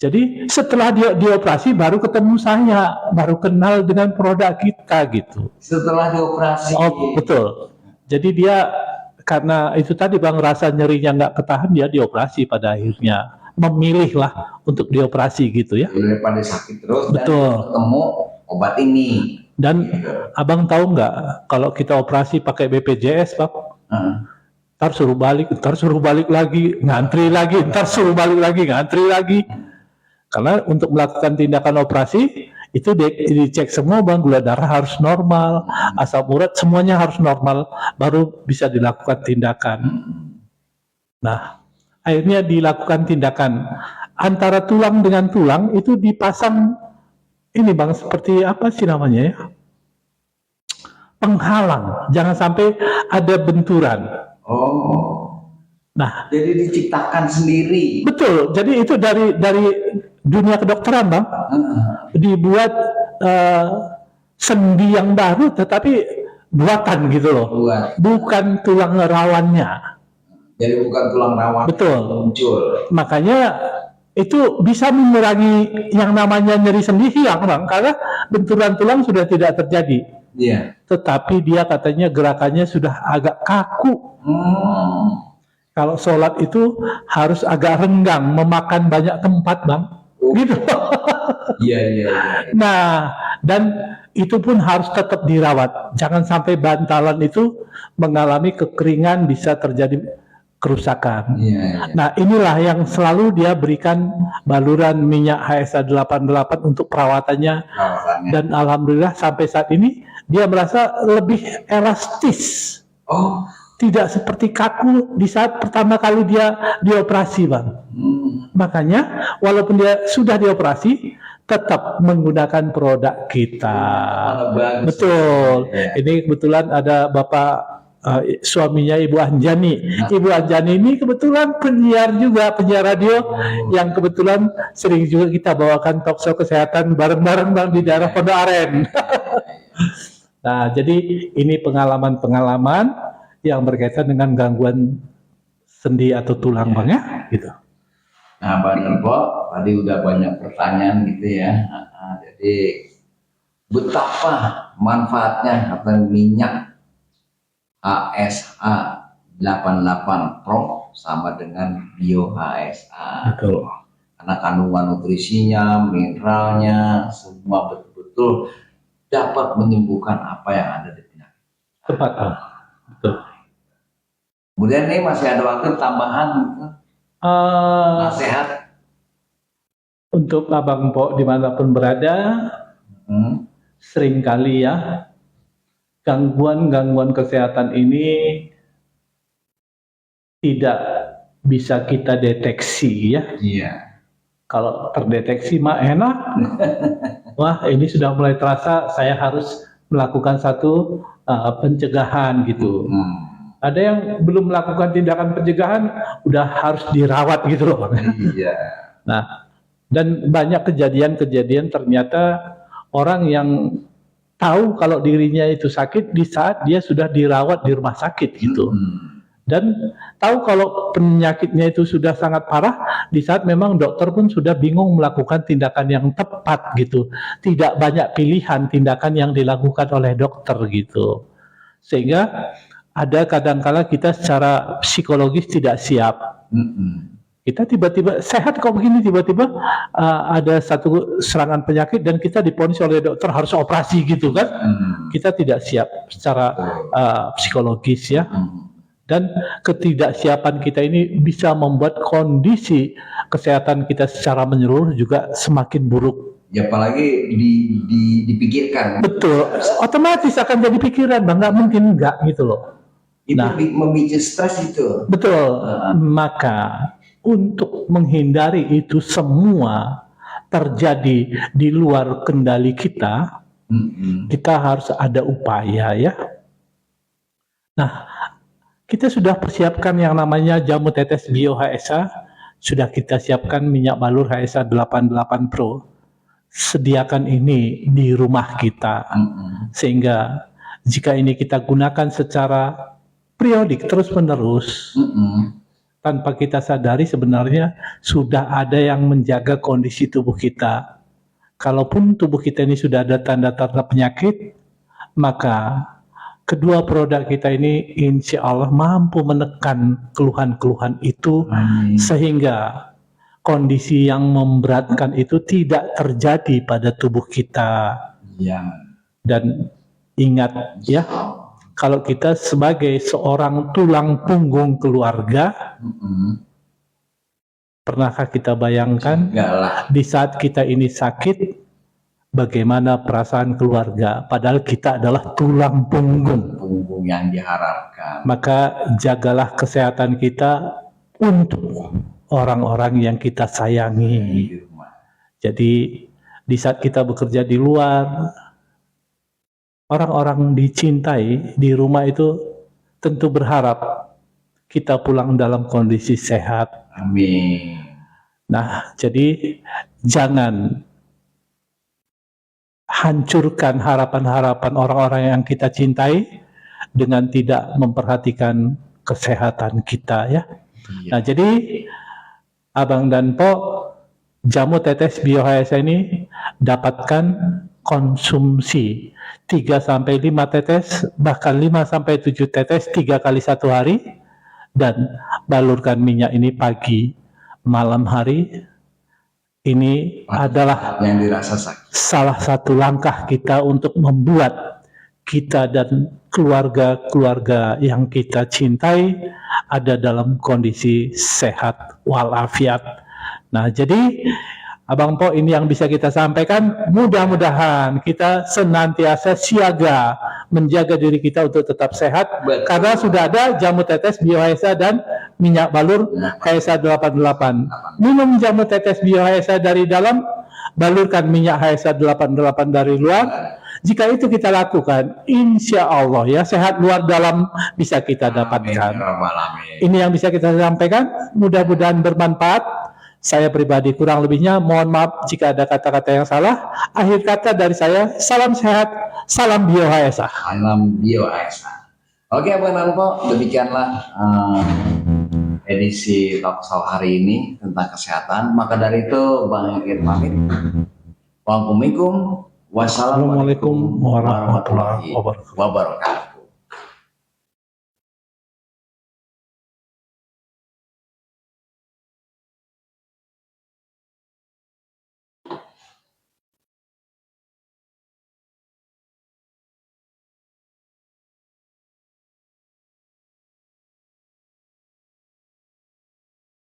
Speaker 2: jadi setelah dia dioperasi baru ketemu saya, baru kenal dengan produk kita gitu.
Speaker 3: Setelah dioperasi.
Speaker 2: Oh betul. Jadi dia karena itu tadi Bang, rasa nyerinya nggak ketahan, dia dioperasi pada akhirnya. Memilih lah untuk dioperasi gitu ya.
Speaker 3: Daripada sakit terus.
Speaker 2: Betul.
Speaker 3: Dan ketemu obat ini.
Speaker 2: Dan abang tahu nggak kalau kita operasi pakai BPJS, Bang? Ntar suruh balik lagi, ngantri lagi, ntar suruh balik lagi, ngantri lagi. Karena untuk melakukan tindakan operasi itu dicek semua, Bang, gula darah harus normal, asam urat semuanya harus normal, baru bisa dilakukan tindakan. Nah, akhirnya dilakukan tindakan antara tulang dengan tulang itu dipasang ini, Bang, seperti apa sih namanya ya? Penghalang, jangan sampai ada benturan.
Speaker 3: Oh.
Speaker 2: Nah,
Speaker 3: jadi diciptakan sendiri.
Speaker 2: Betul. Jadi itu dari dunia kedokteran, Bang. Dibuat sendi yang baru, tetapi buatan gitu loh. Bukan tulang rawannya.
Speaker 3: Jadi bukan tulang rawan.
Speaker 2: Betul.
Speaker 3: Muncul.
Speaker 2: Makanya itu bisa mengurangi yang namanya nyeri sendi hilang, Bang, karena benturan tulang sudah tidak terjadi.
Speaker 3: Iya.
Speaker 2: Tetapi dia katanya gerakannya sudah agak kaku. Kalau sholat itu harus agak renggang, memakan banyak tempat, Bang. Gitu.
Speaker 3: Iya.
Speaker 2: Nah, dan itu pun harus tetap dirawat. Jangan sampai bantalan itu mengalami kekeringan, bisa terjadi kerusakan.
Speaker 3: Iya.
Speaker 2: Nah, inilah yang selalu dia berikan baluran minyak HSA 88 untuk perawatannya. Dan alhamdulillah sampai saat ini dia merasa lebih elastis.
Speaker 3: Oh,
Speaker 2: tidak seperti kaku di saat pertama kali dia dioperasi, Bang. Makanya walaupun dia sudah dioperasi, tetap menggunakan produk kita. Betul. Ini kebetulan ada Bapak suaminya Ibu Anjani. Ibu Anjani ini kebetulan penyiar juga, penyiar radio yang kebetulan sering juga kita bawakan talkshow kesehatan bareng-bareng, Bang, di daerah Pondok Aren. Nah, jadi ini pengalaman-pengalaman yang berkaitan dengan gangguan sendi atau tulang, Bang, ya, gitu.
Speaker 3: Nah, Bang Nerpo, tadi udah banyak pertanyaan gitu ya. Jadi betapa manfaatnya kata minyak HSA 88 Pro sama dengan Bio HSA.
Speaker 2: Betul.
Speaker 3: Karena kandungan nutrisinya, mineralnya, semua betul-betul dapat menyembuhkan apa yang ada di penyakit.
Speaker 2: Tepat, Bang. Betul.
Speaker 3: Kemudian nih masih ada waktu tambahan gitu. Nasihat
Speaker 2: untuk Abang Mpok dimanapun berada, seringkali ya gangguan-gangguan kesehatan ini tidak bisa kita deteksi ya.
Speaker 3: Iya.
Speaker 2: Kalau terdeteksi mah enak. Wah, ini sudah mulai terasa, saya harus melakukan satu pencegahan gitu. Ada yang belum melakukan tindakan pencegahan udah harus dirawat gitu loh.
Speaker 3: Iya.
Speaker 2: Nah, dan banyak kejadian-kejadian ternyata orang yang tahu kalau dirinya itu sakit di saat dia sudah dirawat di rumah sakit gitu. Dan tahu kalau penyakitnya itu sudah sangat parah di saat memang dokter pun sudah bingung melakukan tindakan yang tepat gitu. Tidak banyak pilihan tindakan yang dilakukan oleh dokter gitu. Sehingga ada kadang-kala kita secara psikologis tidak siap. Kita tiba-tiba sehat kok begini, tiba-tiba ada satu serangan penyakit dan kita diponis oleh dokter harus operasi gitu kan. Kita tidak siap secara psikologis ya. Dan ketidaksiapan kita ini bisa membuat kondisi kesehatan kita secara menyeluruh juga semakin buruk.
Speaker 3: Ya apalagi dipikirkan.
Speaker 2: Betul, otomatis akan jadi pikiran, Bang, nggak mungkin enggak gitu loh.
Speaker 3: Itu memicu stres itu.
Speaker 2: Betul, maka untuk menghindari itu semua terjadi di luar kendali kita, kita harus ada upaya ya. Nah, kita sudah persiapkan yang namanya jamu tetes Bio HSA, sudah kita siapkan minyak balur HSA 88 Pro. Sediakan ini di rumah kita, sehingga jika ini kita gunakan secara periodik terus-menerus. Tanpa kita sadari sebenarnya sudah ada yang menjaga kondisi tubuh kita. Kalaupun tubuh kita ini sudah ada tanda-tanda penyakit, maka kedua produk kita ini insya Allah mampu menekan keluhan-keluhan itu.
Speaker 3: Amin.
Speaker 2: Sehingga kondisi yang memberatkan itu tidak terjadi pada tubuh kita.
Speaker 3: Iya.
Speaker 2: Dan ingat ya, kalau kita sebagai seorang tulang punggung keluarga, pernahkah kita bayangkan
Speaker 3: Enggak lah.
Speaker 2: di saat kita ini sakit, bagaimana perasaan keluarga? Padahal kita adalah tulang punggung.
Speaker 3: Punggung yang diharapkan.
Speaker 2: Maka jagalah kesehatan kita untuk orang-orang yang kita sayangi.
Speaker 3: Di rumah.
Speaker 2: Jadi di saat kita bekerja di luar, orang-orang dicintai di rumah itu tentu berharap kita pulang dalam kondisi sehat.
Speaker 3: Amin.
Speaker 2: Nah, jadi jangan hancurkan harapan-harapan orang-orang yang kita cintai dengan tidak memperhatikan kesehatan kita ya.
Speaker 3: Iya.
Speaker 2: Nah, jadi Abang dan Po, jamu tetes BioHSA ini dapatkan konsumsi 3-5 tetes, bahkan 5-7 tetes 3 kali 1 hari, dan balurkan minyak ini pagi, malam hari. Ini adalah
Speaker 3: yang dirasa sakit.
Speaker 2: salah satu langkah kita untuk membuat kita dan keluarga-keluarga yang kita cintai ada dalam kondisi sehat walafiat. Nah, jadi Abang Po, ini yang bisa kita sampaikan. Mudah-mudahan kita senantiasa siaga menjaga diri kita untuk tetap sehat.
Speaker 3: Betul.
Speaker 2: Karena sudah ada jamu tetes BioHSA dan minyak balur HSA 88. Minum jamu tetes BioHSA dari dalam, balurkan minyak HSA 88 dari luar. Jika itu kita lakukan, insya Allah ya, sehat luar dalam bisa kita dapatkan.
Speaker 3: Amin.
Speaker 2: Ini yang bisa kita sampaikan, mudah-mudahan bermanfaat. Saya pribadi kurang lebihnya mohon maaf jika ada kata-kata yang salah. Akhir kata dari saya, salam sehat, salam BioHSA.
Speaker 3: Salam BioHSA. Oke, Abang Nanpo, demikianlah edisi Talk Show hari ini tentang kesehatan. Maka dari itu, Bang Egit pamit. Wassalamualaikum
Speaker 2: Assalamualaikum warahmatullahi wabarakatuh.
Speaker 3: wabarakatuh.